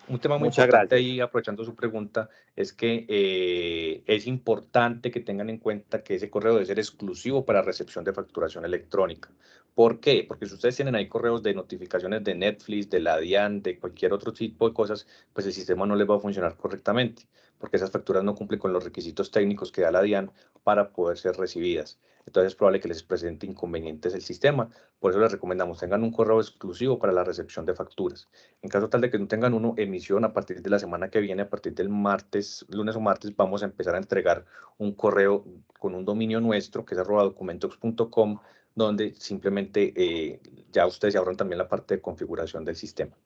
[SPEAKER 4] Un tema muy
[SPEAKER 7] Muchas
[SPEAKER 4] importante
[SPEAKER 7] gracias.
[SPEAKER 4] ahí, aprovechando su pregunta, es que es importante que tengan en cuenta que ese correo debe ser exclusivo para recepción de facturación electrónica. ¿Por qué? Porque si ustedes tienen ahí correos de notificaciones de Netflix, de la DIAN, de cualquier otro tipo de cosas, pues el sistema no les va a funcionar correctamente, porque esas facturas no cumplen con los requisitos técnicos que da la DIAN para poder ser recibidas. Entonces es probable que les presente inconvenientes el sistema. Por eso les recomendamos tengan un correo exclusivo para la recepción de facturas. En caso tal de que no tengan uno, emisión a partir de la semana que viene, a partir del martes, lunes o martes, vamos a empezar a entregar un correo con un dominio nuestro, que es @documentox.com, donde simplemente ya ustedes se ahorran también la parte de configuración del sistema.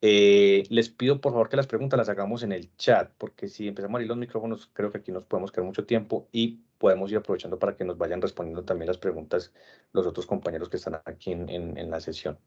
[SPEAKER 4] Les pido por favor que las preguntas las hagamos en el chat, porque si empezamos a abrir los micrófonos, creo que aquí nos podemos quedar mucho tiempo y podemos ir aprovechando para que nos vayan respondiendo también las preguntas los otros compañeros que están aquí en la sesión.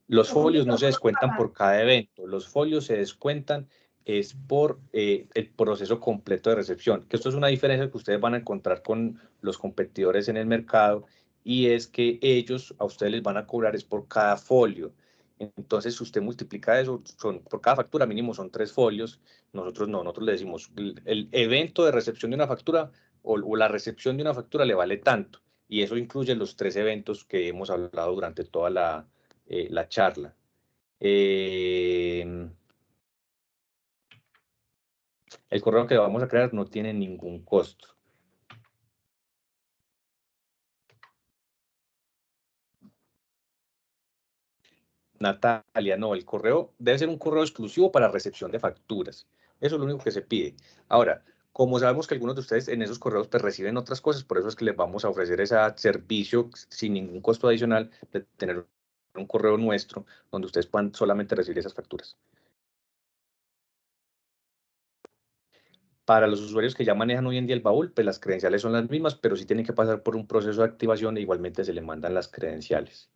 [SPEAKER 4] Los folios no se descuentan por cada evento, los folios se descuentan es por el proceso completo de recepción, que esto es una diferencia que ustedes van a encontrar con los competidores en el mercado, y es que ellos a ustedes les van a cobrar es por cada folio. Entonces, si usted multiplica eso, por cada factura mínimo son 3 folios, nosotros no, nosotros le decimos, el evento de recepción de una factura o la recepción de una factura le vale tanto, y eso incluye los 3 eventos que hemos hablado durante toda la charla. El correo que vamos a crear no tiene ningún costo. Natalia, no, el correo debe ser un correo exclusivo para recepción de facturas. Eso es lo único que se pide. Ahora, como sabemos que algunos de ustedes en esos correos pues, reciben otras cosas, por eso es que les vamos a ofrecer ese servicio sin ningún costo adicional de tener un correo nuestro donde ustedes puedan solamente recibir esas facturas. Para los usuarios que ya manejan hoy en día el baúl, pues las credenciales son las mismas, pero sí tienen que pasar por un proceso de activación e igualmente se le mandan las credenciales.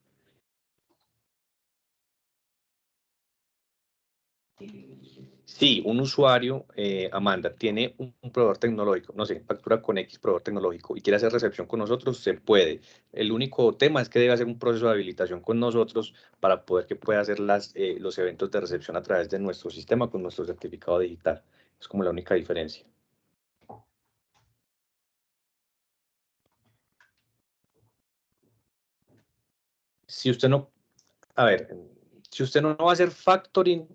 [SPEAKER 4] Sí, un usuario, Amanda, tiene un proveedor tecnológico, no sé, factura con X proveedor tecnológico y quiere hacer recepción con nosotros, se puede. El único tema es que debe hacer un proceso de habilitación con nosotros para poder que pueda hacer los eventos de recepción a través de nuestro sistema con nuestro certificado digital. Es como la única diferencia. Si usted no, a ver, si usted no va a hacer factoring,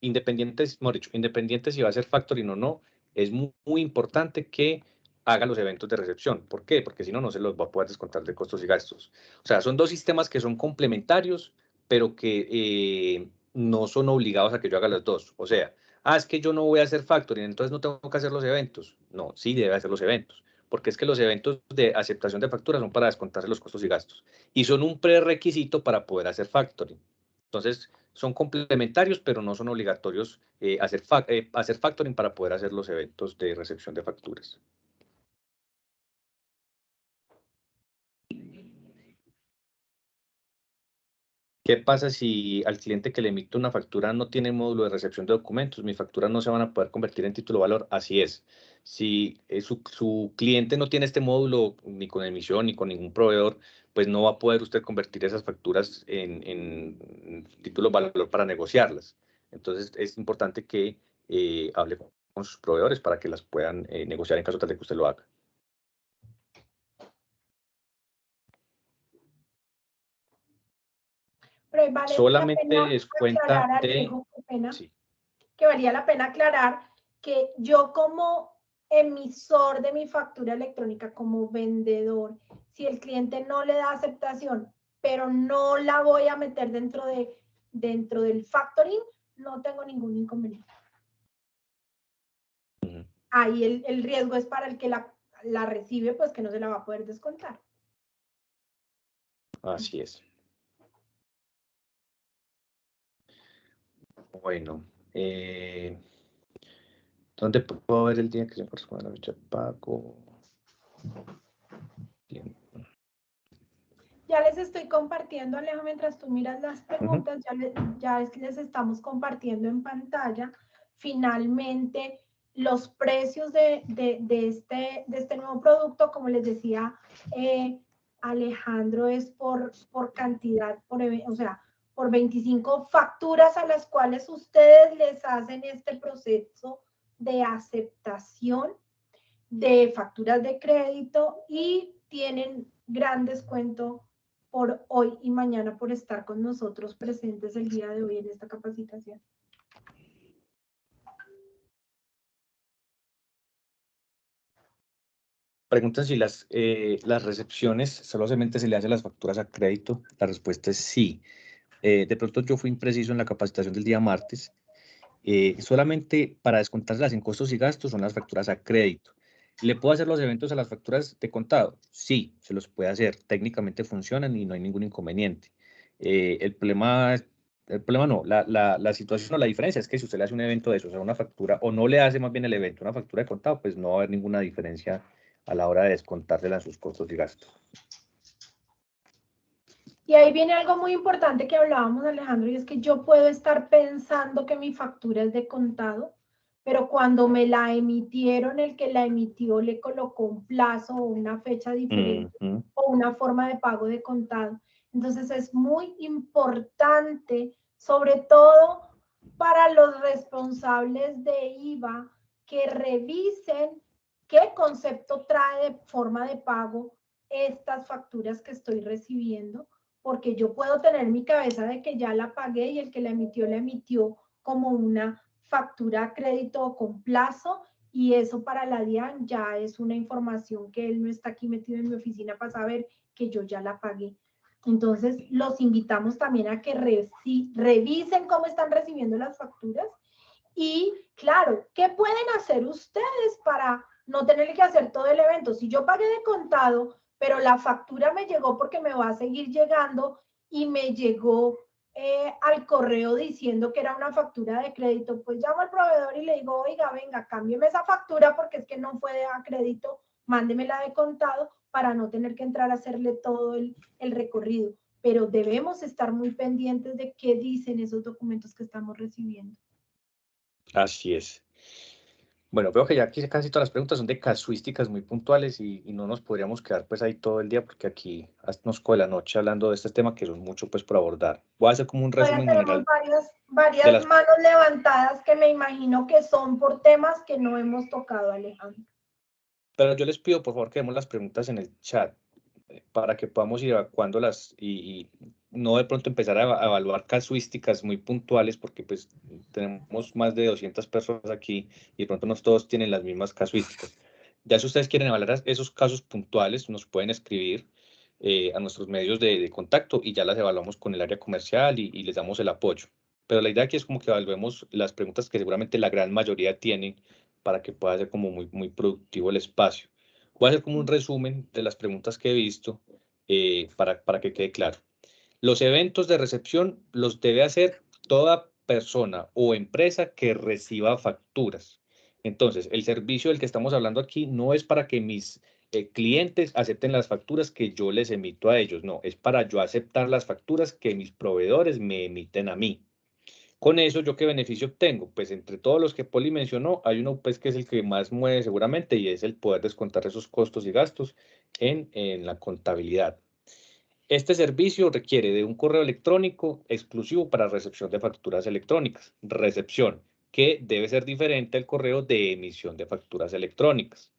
[SPEAKER 4] independiente si va a hacer factoring o no, es muy importante que haga los eventos de recepción. ¿Por qué? Porque si no, no se los va a poder descontar de costos y gastos. O sea, son dos sistemas que son complementarios, pero que no son obligados a que yo haga las dos. O sea, es que yo no voy a hacer factoring, entonces no tengo que hacer los eventos. No, sí debe hacer los eventos, porque es que los eventos de aceptación de facturas son para descontarse los costos y gastos, y son un prerequisito para poder hacer factoring. Entonces, son complementarios, pero no son obligatorios hacer factoring para poder hacer los eventos de recepción de facturas. ¿Qué pasa si al cliente que le emite una factura no tiene módulo de recepción de documentos? Mis facturas no se van a poder convertir en título de valor. Así es. Si su cliente no tiene este módulo ni con emisión ni con ningún proveedor, pues no va a poder usted convertir esas facturas en título de valor para negociarlas. Entonces es importante que hable con sus proveedores para que las puedan negociar en caso tal de que usted lo haga.
[SPEAKER 1] Pero vale
[SPEAKER 4] Solamente
[SPEAKER 1] la pena
[SPEAKER 4] descuenta
[SPEAKER 1] aclarar,
[SPEAKER 4] de...
[SPEAKER 1] Alejo, qué pena,
[SPEAKER 4] Sí.
[SPEAKER 1] que valía la pena aclarar que yo como emisor de mi factura electrónica, como vendedor, si el cliente no le da aceptación, pero no la voy a meter dentro del factoring, no tengo ningún inconveniente. Ahí el riesgo es para el que la recibe, pues que no se la va a poder descontar.
[SPEAKER 4] Así es. Bueno, ¿dónde puedo ver el día que se corresponde a la fecha de pago? Bien.
[SPEAKER 1] Ya les estoy compartiendo, Alejo, mientras tú miras las preguntas, ya les estamos compartiendo en pantalla finalmente los precios de este nuevo producto. Como les decía, Alejandro, es por cantidad, o sea, por 25 facturas a las cuales ustedes les hacen este proceso de aceptación de facturas de crédito y tienen gran descuento por hoy y mañana por estar con nosotros presentes el día de hoy en esta capacitación.
[SPEAKER 4] Preguntan si las recepciones solamente se le hacen las facturas a crédito. La respuesta es sí. De pronto yo fui impreciso en la capacitación del día martes Solamente para descontarlas en costos y gastos son las facturas a crédito. ¿Le puedo hacer los eventos a las facturas de contado? Sí, se los puede hacer. Técnicamente funcionan y no hay ningún inconveniente. El problema no, la situación o la diferencia es que si usted le hace un evento de eso, o sea, una factura, o no le hace más bien el evento, una factura de contado, pues no va a haber ninguna diferencia a la hora de descontársela en sus costos y gastos.
[SPEAKER 1] Y ahí viene algo muy importante que hablábamos, Alejandro, y es que yo puedo estar pensando que mi factura es de contado, pero cuando me la emitieron, el que la emitió le colocó un plazo o una fecha diferente o una forma de pago de contado. Entonces es muy importante, sobre todo para los responsables de IVA, que revisen qué concepto trae de forma de pago estas facturas que estoy recibiendo, porque yo puedo tener mi cabeza de que ya la pagué y el que la emitió como una factura a crédito o con plazo, y eso para la DIAN ya es una información que él no está aquí metido en mi oficina para saber que yo ya la pagué. Entonces, los invitamos también a que revisen cómo están recibiendo las facturas y, claro, ¿qué pueden hacer ustedes para no tener que hacer todo el evento? Si yo pagué de contado, pero la factura me llegó porque me va a seguir llegando y me llegó al correo diciendo que era una factura de crédito, pues llamo al proveedor y le digo, oiga, venga, cámbieme esa factura porque es que no fue a crédito, mándemela de contado para no tener que entrar a hacerle todo el recorrido. Pero debemos estar muy pendientes de qué dicen esos documentos que estamos recibiendo.
[SPEAKER 4] Así es. Bueno, veo que ya aquí casi todas las preguntas son de casuísticas muy puntuales y no nos podríamos quedar pues ahí todo el día porque aquí nos coge la noche hablando de este tema que son mucho pues por abordar. Voy a hacer como un resumen general.
[SPEAKER 1] Varias manos levantadas que me imagino que son por temas que no hemos tocado, Alejandro.
[SPEAKER 4] Pero yo les pido por favor que demos las preguntas en el chat para que podamos ir evacuándolas y no de pronto empezar a evaluar casuísticas muy puntuales porque pues tenemos más de 200 personas aquí y de pronto no todos tienen las mismas casuísticas. Ya si ustedes quieren evaluar esos casos puntuales, nos pueden escribir a nuestros medios de contacto y ya las evaluamos con el área comercial y les damos el apoyo. Pero la idea aquí es como que evaluemos las preguntas que seguramente la gran mayoría tienen para que pueda ser como muy productivo el espacio. Voy a hacer como un resumen de las preguntas que he visto para que quede claro. Los eventos de recepción los debe hacer toda persona o empresa que reciba facturas. Entonces, el servicio del que estamos hablando aquí no es para que mis clientes acepten las facturas que yo les emito a ellos, no, es para yo aceptar las facturas que mis proveedores me emiten a mí. Con eso, ¿yo qué beneficio obtengo? Pues entre todos los que Poli mencionó, hay uno pues que es el que más mueve seguramente y es el poder descontar esos costos y gastos en la contabilidad. Este servicio requiere de un correo electrónico exclusivo para recepción de facturas electrónicas. Recepción, que debe ser diferente al correo de emisión de facturas electrónicas.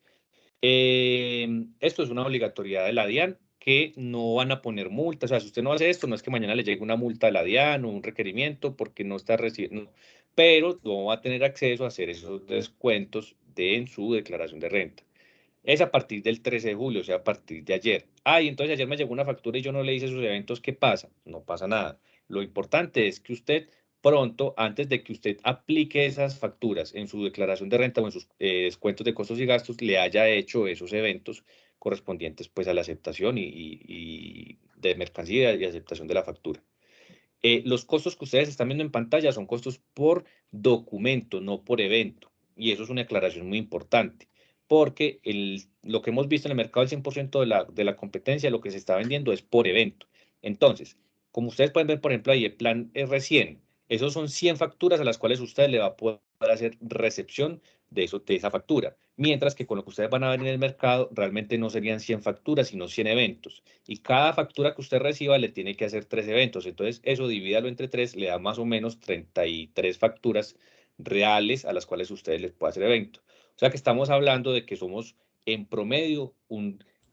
[SPEAKER 4] Esto es una obligatoriedad de la DIAN que no van a poner multas. O sea, si usted no hace esto, no es que mañana le llegue una multa de la DIAN o un requerimiento porque no está recibiendo, pero no va a tener acceso a hacer esos descuentos en su declaración de renta. Es a partir del 13 de julio, o sea, a partir de ayer. Ay, entonces ayer me llegó una factura y yo no le hice sus eventos, ¿qué pasa? No pasa nada. Lo importante es que usted pronto, antes de que usted aplique esas facturas en su declaración de renta o en sus descuentos de costos y gastos, le haya hecho esos eventos correspondientes pues a la aceptación y de mercancía y aceptación de la factura. Los costos que ustedes están viendo en pantalla son costos por documento, no por evento. Y eso es una aclaración muy importante, porque lo que hemos visto en el mercado, el 100% de la competencia, lo que se está vendiendo es por evento. Entonces, como ustedes pueden ver, por ejemplo, ahí el plan R100, esos son 100 facturas a las cuales usted le va a poder hacer recepción de esa factura. Mientras que con lo que ustedes van a ver en el mercado, realmente no serían 100 facturas, sino 100 eventos. Y cada factura que usted reciba le tiene que hacer 3 eventos. Entonces, eso divídalo entre 3, le da más o menos 33 facturas reales a las cuales ustedes les puede hacer evento. O sea que estamos hablando de que somos en promedio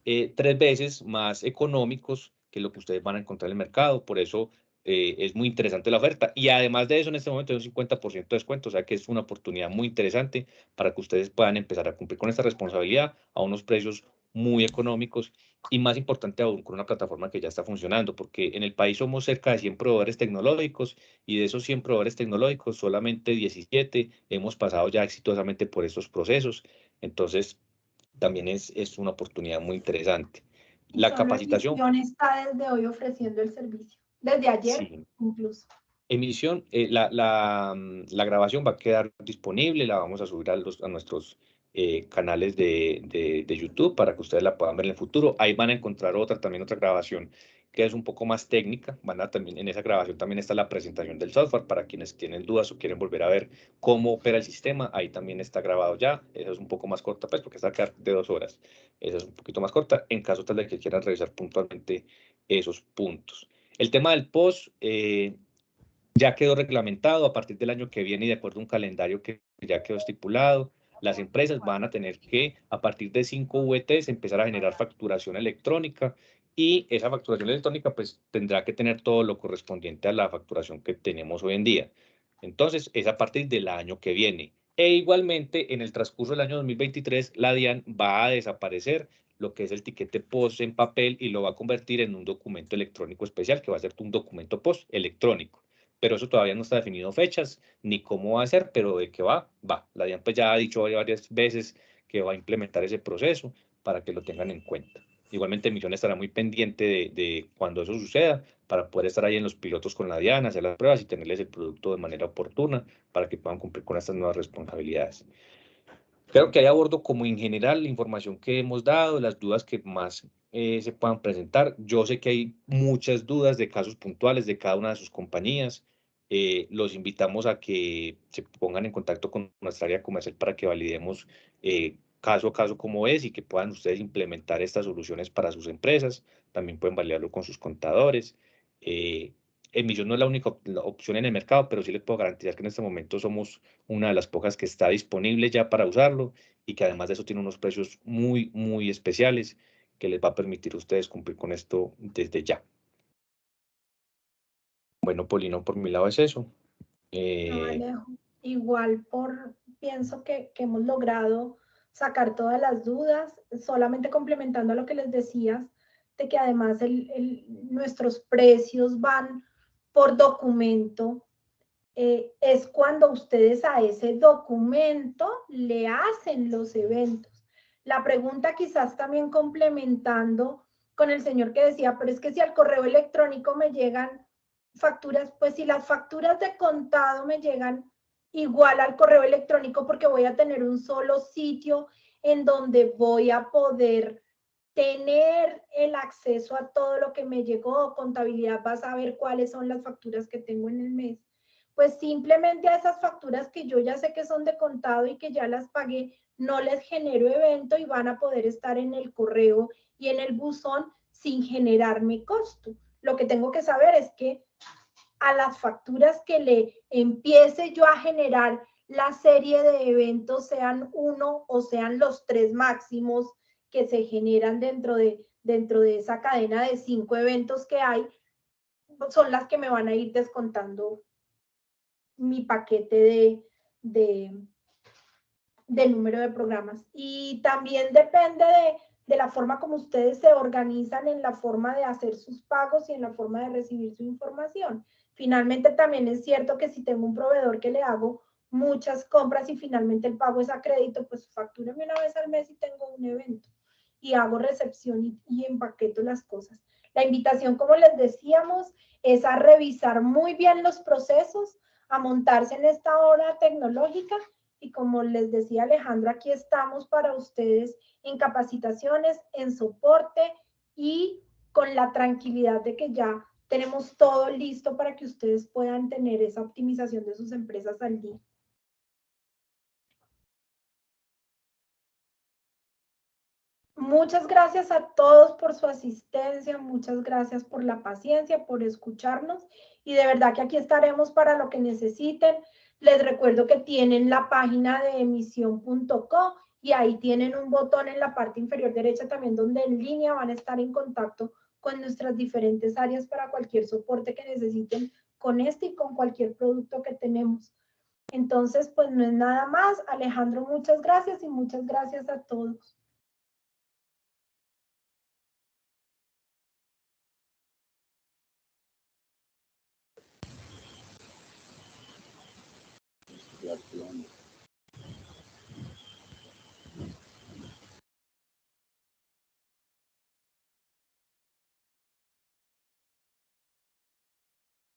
[SPEAKER 4] 3 veces más económicos que lo que ustedes van a encontrar en el mercado. Por eso es muy interesante la oferta. Y además de eso, en este momento hay un 50% de descuento. O sea que es una oportunidad muy interesante para que ustedes puedan empezar a cumplir con esta responsabilidad a unos precios muy económicos y más importante aún con una plataforma que ya está funcionando, porque en el país somos cerca de 100 proveedores tecnológicos y de esos 100 proveedores tecnológicos solamente 17 hemos pasado ya exitosamente por estos procesos. Entonces, también es una oportunidad muy interesante.
[SPEAKER 1] Y
[SPEAKER 4] La
[SPEAKER 1] solo
[SPEAKER 4] capacitación,
[SPEAKER 1] Emisión está desde hoy ofreciendo el servicio, desde ayer
[SPEAKER 4] sí.
[SPEAKER 1] incluso.
[SPEAKER 4] Emisión, la grabación va a quedar disponible, la vamos a subir a nuestros canales de YouTube para que ustedes la puedan ver en el futuro. Ahí van a encontrar también otra grabación que es un poco más técnica. También, en esa grabación también está la presentación del software para quienes tienen dudas o quieren volver a ver cómo opera el sistema. Ahí también está grabado ya. Esa es un poco más corta, pues, porque está acá de 2 horas. Esa es un poquito más corta en caso tal de que quieran revisar puntualmente esos puntos. El tema del post, ya quedó reglamentado a partir del año que viene y de acuerdo a un calendario que ya quedó estipulado. Las empresas van a tener que, a partir de 5 VTs, empezar a generar facturación electrónica y esa facturación electrónica pues tendrá que tener todo lo correspondiente a la facturación que tenemos hoy en día. Entonces, es a partir del año que viene. E igualmente, en el transcurso del año 2023, la DIAN va a desaparecer lo que es el tiquete POS en papel y lo va a convertir en un documento electrónico especial, que va a ser un documento POS electrónico. Pero eso todavía no está definido fechas ni cómo va a ser, pero de qué va, va. La DIAN pues ya ha dicho varias veces que va a implementar ese proceso para que lo tengan en cuenta. Igualmente, Misión estará muy pendiente de cuando eso suceda para poder estar ahí en los pilotos con la DIAN, hacer las pruebas y tenerles el producto de manera oportuna para que puedan cumplir con estas nuevas responsabilidades. Creo que ahí abordo como en general la información que hemos dado, las dudas que más se puedan presentar. Yo sé que hay muchas dudas de casos puntuales de cada una de sus compañías. Los invitamos a que se pongan en contacto con nuestra área comercial para que validemos caso a caso cómo es y que puedan ustedes implementar estas soluciones para sus empresas. También pueden validarlo con sus contadores. Emisión no es la única opción en el mercado, pero sí les puedo garantizar que en este momento somos una de las pocas que está disponible ya para usarlo y que además de eso tiene unos precios muy, muy especiales que les va a permitir a ustedes cumplir con esto desde ya. Bueno, Polino, por mi lado es eso.
[SPEAKER 1] No, Alejo, igual pienso que hemos logrado sacar todas las dudas, solamente complementando a lo que les decías, de que además nuestros precios van por documento. Es cuando ustedes a ese documento le hacen los eventos. La pregunta quizás también complementando con el señor que decía, pero es que si al correo electrónico me llegan facturas, pues si las facturas de contado me llegan igual al correo electrónico porque voy a tener un solo sitio en donde voy a poder tener el acceso a todo lo que me llegó, contabilidad va a saber cuáles son las facturas que tengo en el mes. Pues simplemente a esas facturas que yo ya sé que son de contado y que ya las pagué, no les genero evento y van a poder estar en el correo y en el buzón sin generarme costo. Lo que tengo que saber es que a las facturas que le empiece yo a generar la serie de eventos, sean 1 o sean los 3 máximos que se generan dentro de esa cadena de 5 eventos que hay, son las que me van a ir descontando mi paquete de número de programas. Y también depende de la forma como ustedes se organizan en la forma de hacer sus pagos y en la forma de recibir su información. Finalmente también es cierto que si tengo un proveedor que le hago muchas compras y finalmente el pago es a crédito, pues factúrame una vez al mes y tengo un evento y hago recepción y empaqueto las cosas. La invitación, como les decíamos, es a revisar muy bien los procesos, a montarse en esta hora tecnológica y como les decía Alejandro, aquí estamos para ustedes en capacitaciones, en soporte y con la tranquilidad de que ya tenemos todo listo para que ustedes puedan tener esa optimización de sus empresas al día. Muchas gracias a todos por su asistencia, muchas gracias por la paciencia, por escucharnos y de verdad que aquí estaremos para lo que necesiten. Les recuerdo que tienen la página de emisión.co y ahí tienen un botón en la parte inferior derecha también donde en línea van a estar en contacto con nuestras diferentes áreas para cualquier soporte que necesiten con este y con cualquier producto que tenemos. Entonces, pues no es nada más. Alejandro, muchas gracias y muchas gracias a todos.